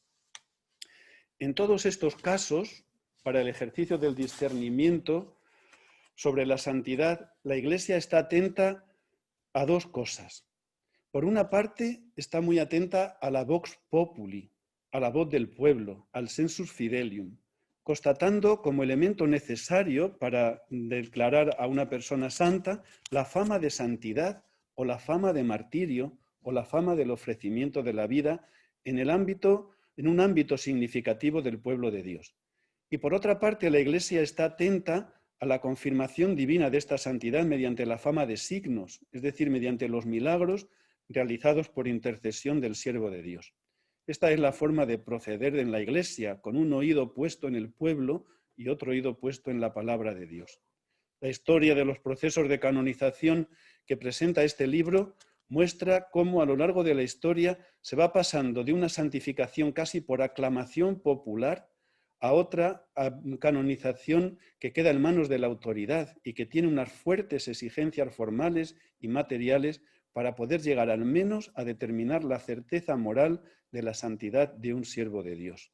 En todos estos casos, para el ejercicio del discernimiento sobre la santidad, la Iglesia está atenta a dos cosas. Por una parte, está muy atenta a la vox populi, a la voz del pueblo, al sensus fidelium, constatando como elemento necesario para declarar a una persona santa la fama de santidad o la fama de martirio o la fama del ofrecimiento de la vida en un ámbito significativo del pueblo de Dios. Y por otra parte, la Iglesia está atenta a la confirmación divina de esta santidad mediante la fama de signos, es decir, mediante los milagros realizados por intercesión del siervo de Dios. Esta es la forma de proceder en la Iglesia, con un oído puesto en el pueblo y otro oído puesto en la palabra de Dios. La historia de los procesos de canonización que presenta este libro muestra cómo a lo largo de la historia se va pasando de una santificación casi por aclamación popular a otra canonización que queda en manos de la autoridad y que tiene unas fuertes exigencias formales y materiales para poder llegar al menos a determinar la certeza moral de la santidad de un siervo de Dios.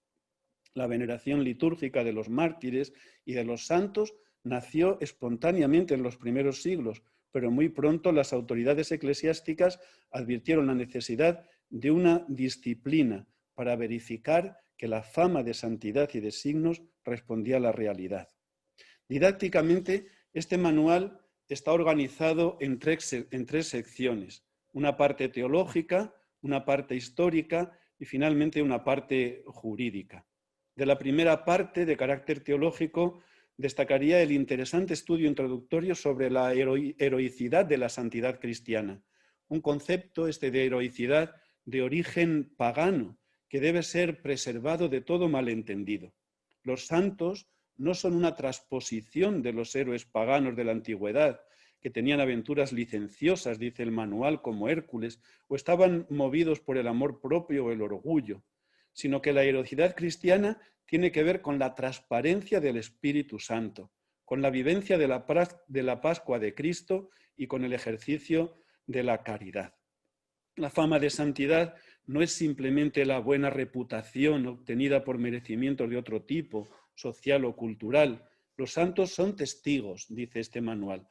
La veneración litúrgica de los mártires y de los santos nació espontáneamente en los primeros siglos, pero muy pronto las autoridades eclesiásticas advirtieron la necesidad de una disciplina para verificar que la fama de santidad y de signos respondía a la realidad. Didácticamente, este manual está organizado en tres secciones, una parte teológica, una parte histórica y finalmente una parte jurídica. De la primera parte, de carácter teológico, destacaría el interesante estudio introductorio sobre la heroicidad de la santidad cristiana, un concepto de heroicidad de origen pagano que debe ser preservado de todo malentendido. Los santos no son una transposición de los héroes paganos de la antigüedad, que tenían aventuras licenciosas, dice el manual, como Hércules, o estaban movidos por el amor propio o el orgullo, sino que la heroicidad cristiana tiene que ver con la transparencia del Espíritu Santo, con la vivencia de la Pascua de Cristo y con el ejercicio de la caridad. La fama de santidad no es simplemente la buena reputación obtenida por merecimientos de otro tipo, social o cultural. Los santos son testigos, dice este manual.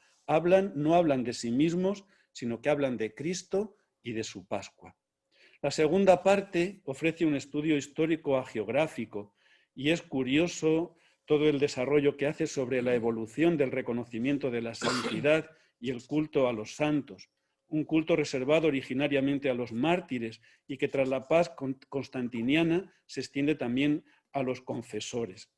No hablan de sí mismos, sino que hablan de Cristo y de su Pascua. La segunda parte ofrece un estudio histórico hagiográfico y es curioso todo el desarrollo que hace sobre la evolución del reconocimiento de la santidad y el culto a los santos. Un culto reservado originariamente a los mártires y que tras la paz constantiniana se extiende también a los confesores.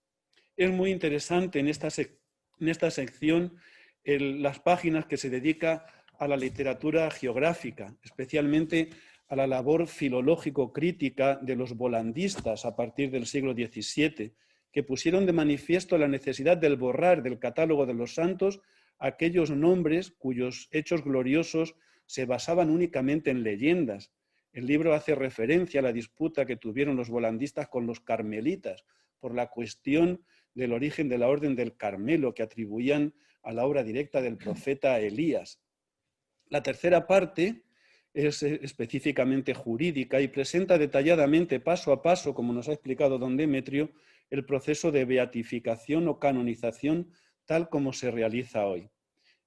Es muy interesante en esta sección las páginas que se dedica a la literatura geográfica, especialmente a la labor filológico-crítica de los volandistas a partir del siglo XVII, que pusieron de manifiesto la necesidad del borrar del catálogo de los santos aquellos nombres cuyos hechos gloriosos se basaban únicamente en leyendas. El libro hace referencia a la disputa que tuvieron los volandistas con los carmelitas por la cuestión del origen de la Orden del Carmelo que atribuían a la obra directa del profeta Elías. La tercera parte es específicamente jurídica y presenta detalladamente, paso a paso, como nos ha explicado don Demetrio, el proceso de beatificación o canonización tal como se realiza hoy.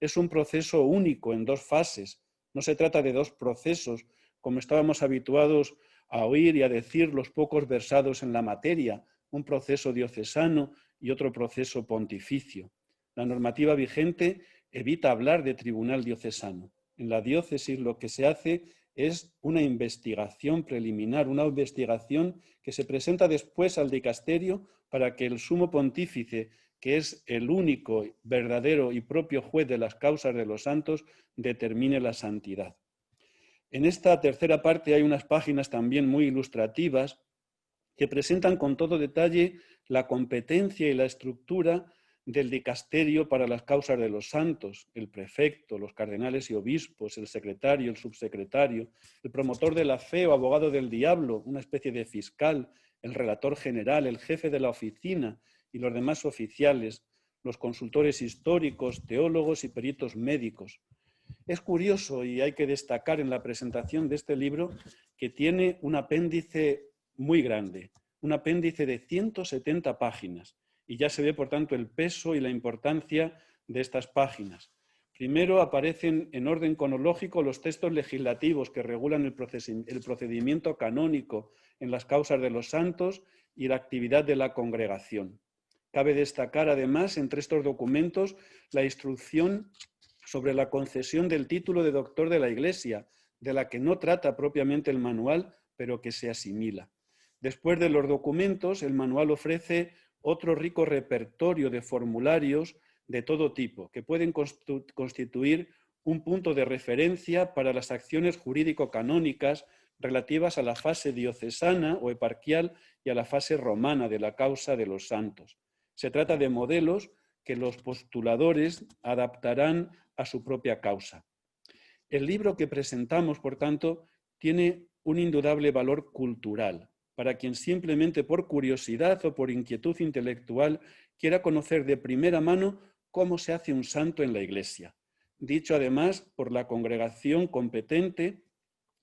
Es un proceso único en dos fases. No se trata de dos procesos, como estábamos habituados a oír y a decir los pocos versados en la materia, un proceso diocesano y otro proceso pontificio. La normativa vigente evita hablar de tribunal diocesano. En la diócesis lo que se hace es una investigación preliminar, una investigación que se presenta después al dicasterio para que el sumo pontífice, que es el único, verdadero y propio juez de las causas de los santos, determine la santidad. En esta tercera parte hay unas páginas también muy ilustrativas que presentan con todo detalle la competencia y la estructura del dicasterio para las causas de los santos, el prefecto, los cardenales y obispos, el secretario, el subsecretario, el promotor de la fe o abogado del diablo, una especie de fiscal, el relator general, el jefe de la oficina y los demás oficiales, los consultores históricos, teólogos y peritos médicos. Es curioso y hay que destacar en la presentación de este libro que tiene un apéndice muy grande, un apéndice de 170 páginas. Y ya se ve, por tanto, el peso y la importancia de estas páginas. Primero aparecen en orden cronológico los textos legislativos que regulan el procedimiento canónico en las causas de los santos y la actividad de la congregación. Cabe destacar, además, entre estos documentos, la instrucción sobre la concesión del título de doctor de la Iglesia, de la que no trata propiamente el manual, pero que se asimila. Después de los documentos, el manual ofrece otro rico repertorio de formularios de todo tipo, que pueden constituir un punto de referencia para las acciones jurídico-canónicas relativas a la fase diocesana o eparquial y a la fase romana de la causa de los santos. Se trata de modelos que los postuladores adaptarán a su propia causa. El libro que presentamos, por tanto, tiene un indudable valor cultural para quien simplemente por curiosidad o por inquietud intelectual quiera conocer de primera mano cómo se hace un santo en la Iglesia, dicho además por la congregación competente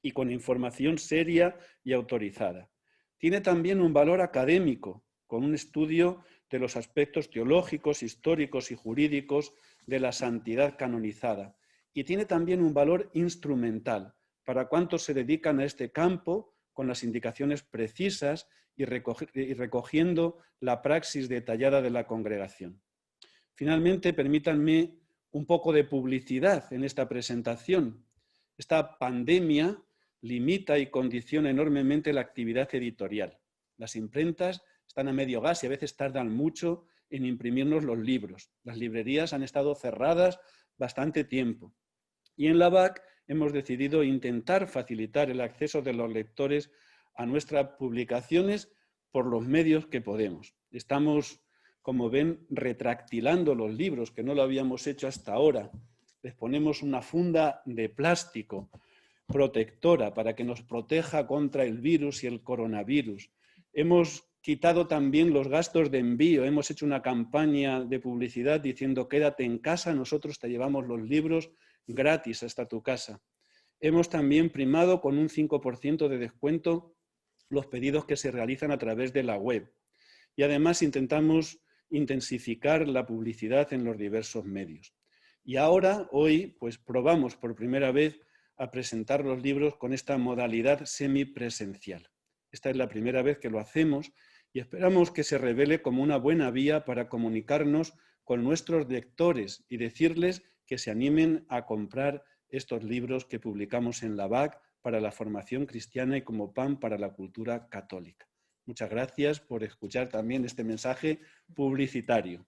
y con información seria y autorizada. Tiene también un valor académico, con un estudio de los aspectos teológicos, históricos y jurídicos de la santidad canonizada. Y tiene también un valor instrumental para cuantos se dedican a este campo con las indicaciones precisas y recogiendo la praxis detallada de la congregación. Finalmente, permítanme un poco de publicidad en esta presentación. Esta pandemia limita y condiciona enormemente la actividad editorial. Las imprentas están a medio gas y a veces tardan mucho en imprimirnos los libros. Las librerías han estado cerradas bastante tiempo. Y en la BAC hemos decidido intentar facilitar el acceso de los lectores a nuestras publicaciones por los medios que podemos. Estamos, como ven, retractilando los libros, que no lo habíamos hecho hasta ahora. Les ponemos una funda de plástico protectora para que nos proteja contra el virus y el coronavirus. Hemos quitado también los gastos de envío. Hemos hecho una campaña de publicidad diciendo quédate en casa, nosotros te llevamos los libros gratis hasta tu casa. Hemos también primado con un 5% de descuento los pedidos que se realizan a través de la web. Y además intentamos intensificar la publicidad en los diversos medios. Y ahora, hoy, pues probamos por primera vez a presentar los libros con esta modalidad semipresencial. Esta es la primera vez que lo hacemos y esperamos que se revele como una buena vía para comunicarnos con nuestros lectores y decirles que se animen a comprar estos libros que publicamos en la BAC para la formación cristiana y como pan para la cultura católica. Muchas gracias por escuchar también este mensaje publicitario.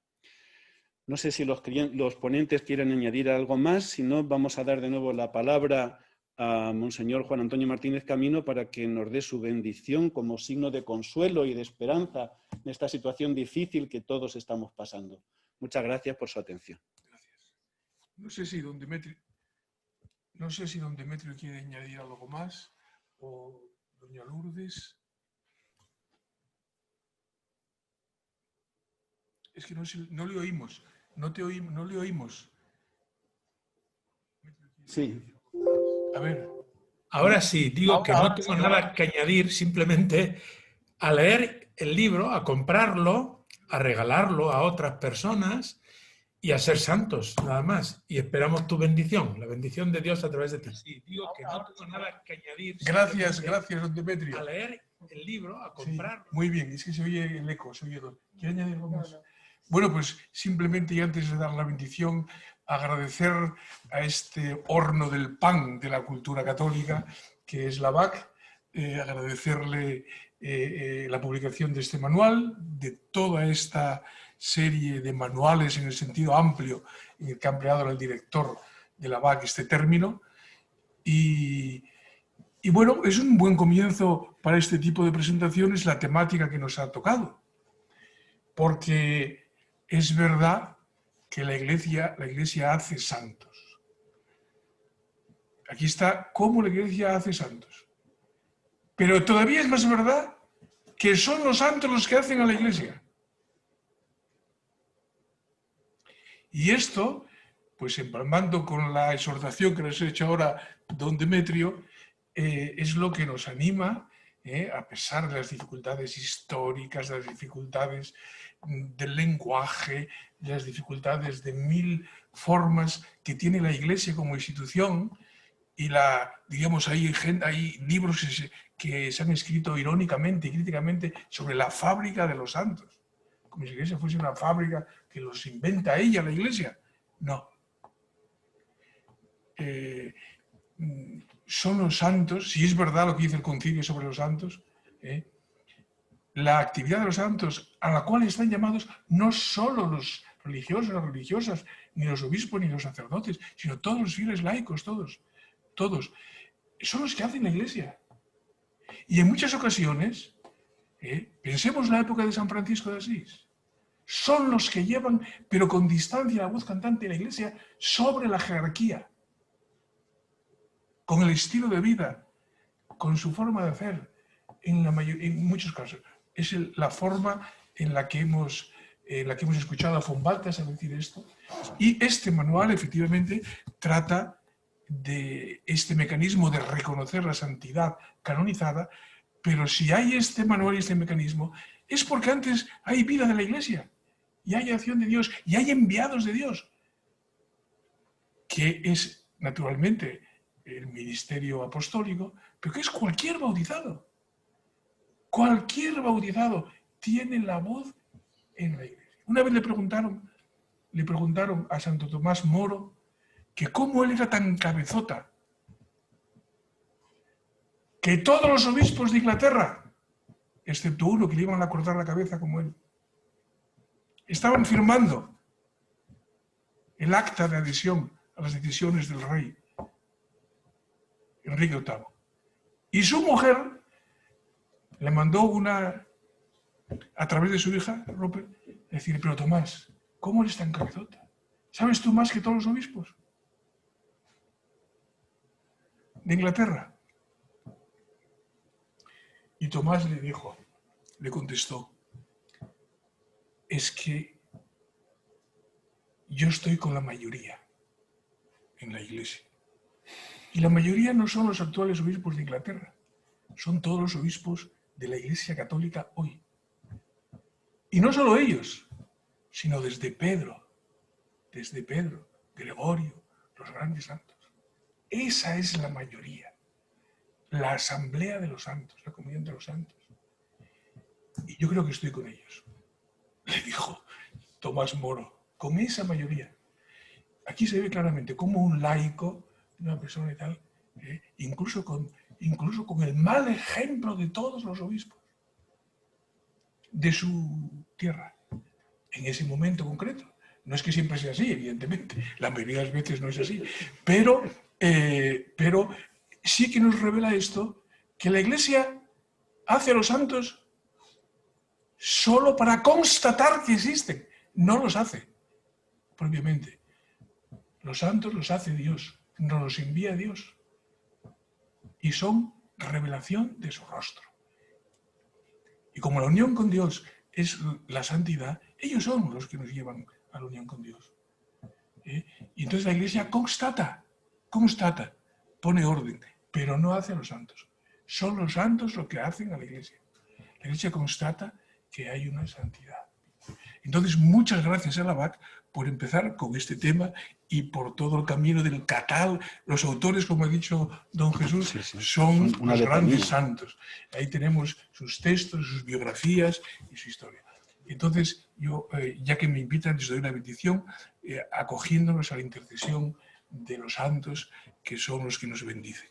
No sé si los ponentes quieren añadir algo más, si no, vamos a dar de nuevo la palabra a Monseñor Juan Antonio Martínez Camino para que nos dé su bendición como signo de consuelo y de esperanza en esta situación difícil que todos estamos pasando. Muchas gracias por su atención. Gracias. No sé si don Demetrio quiere añadir algo más o doña Lourdes. Es que no le oímos. No le oímos. Sí. A ver. Ahora sí, digo que no tengo nada que añadir, simplemente a leer el libro, a comprarlo, a regalarlo a otras personas y a ser santos, nada más. Y esperamos tu bendición, la bendición de Dios a través de ti. Sí, digo que no tengo nada que añadir. Gracias, don Demetrio. A leer el libro, a comprarlo. Sí, muy bien, es que se oye el eco. ¿Quiere añadir algo más? Bueno, pues simplemente, y antes de dar la bendición, agradecer a este horno del pan de la cultura católica, que es la BAC, agradecerle la publicación de este manual, de toda esta serie de manuales en el sentido amplio en el que ha empleado el director de la BAC este término. Y bueno, es un buen comienzo para este tipo de presentaciones la temática que nos ha tocado, porque es verdad que la Iglesia hace santos. Aquí está cómo la Iglesia hace santos. Pero todavía es más verdad que son los santos los que hacen a la Iglesia. Y esto, pues empalmando con la exhortación que les he hecho ahora don Demetrio, es lo que nos anima, a pesar de las dificultades históricas, de las dificultades del lenguaje, de las dificultades de mil formas que tiene la Iglesia como institución, y digamos, hay libros que se han escrito irónicamente y críticamente sobre la fábrica de los santos, como si la Iglesia fuese una fábrica que los inventa ella, la Iglesia. No. Son los santos, si es verdad lo que dice el concilio sobre los santos, la actividad de los santos a la cual están llamados no solo los religiosos, las religiosas, ni los obispos, ni los sacerdotes, sino todos los fieles laicos, todos, son los que hacen la Iglesia. Y en muchas ocasiones, pensemos en la época de San Francisco de Asís, son los que llevan, pero con distancia, la voz cantante de la Iglesia sobre la jerarquía, con el estilo de vida, con su forma de hacer, en muchos casos. Es la forma en la que hemos escuchado a von Balthasar decir esto. Y este manual, efectivamente, trata de este mecanismo de reconocer la santidad canonizada, pero si hay este manual y este mecanismo, es porque antes hay vida de la Iglesia, y hay acción de Dios, y hay enviados de Dios, que es, naturalmente, el ministerio apostólico, pero que es cualquier bautizado. Cualquier bautizado tiene la voz en la Iglesia. Una vez le preguntaron a Santo Tomás Moro que cómo él era tan cabezota, que todos los obispos de Inglaterra, excepto uno que le iban a cortar la cabeza como él, estaban firmando el acta de adhesión a las decisiones del rey Enrique VIII. Y su mujer le mandó a través de su hija, Rupert, decir, pero Tomás, ¿cómo eres tan cabezota? ¿Sabes tú más que todos los obispos de Inglaterra? Y Tomás le contestó, es que yo estoy con la mayoría en la Iglesia. Y la mayoría no son los actuales obispos de Inglaterra, son todos los obispos de la Iglesia Católica hoy. Y no solo ellos, sino desde Pedro, Gregorio, los grandes santos. Esa es la mayoría, la asamblea de los santos, la comunión de los santos. Y yo creo que estoy con ellos, le dijo Tomás Moro, con esa mayoría. Aquí se ve claramente cómo un laico, una persona y tal, incluso con el mal ejemplo de todos los obispos de su tierra, en ese momento concreto. No es que siempre sea así, evidentemente, la mayoría de las veces no es así, pero sí que nos revela esto, que la Iglesia hace a los santos solo para constatar que existen, no los hace propiamente. Los santos los hace Dios, nos los envía Dios y son revelación de su rostro. Y como la unión con Dios es la santidad, ellos son los que nos llevan a la unión con Dios. Y entonces la Iglesia constata, pone orden, pero no hace a los santos. Son los santos los que hacen a la Iglesia. La Iglesia constata que hay una santidad. Entonces, muchas gracias a la BAC por empezar con este tema y por todo el camino del catálogo. Los autores, como ha dicho don Jesús, son los grandes santos. Ahí tenemos sus textos, sus biografías y su historia. Entonces, yo, ya que me invitan, les doy la bendición, acogiéndonos a la intercesión de los santos, que son los que nos bendicen.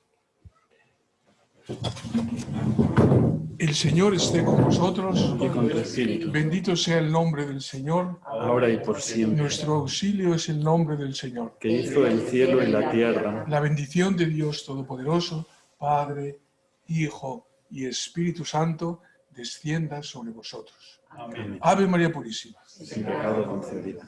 El Señor esté con vosotros. Y con tu espíritu. Bendito sea el nombre del Señor. Ahora y por siempre. Nuestro auxilio es el nombre del Señor. Que hizo el cielo y la tierra. La bendición de Dios Todopoderoso, Padre, Hijo y Espíritu Santo, descienda sobre vosotros. Amén. Ave María Purísima. Sin pecado concebida.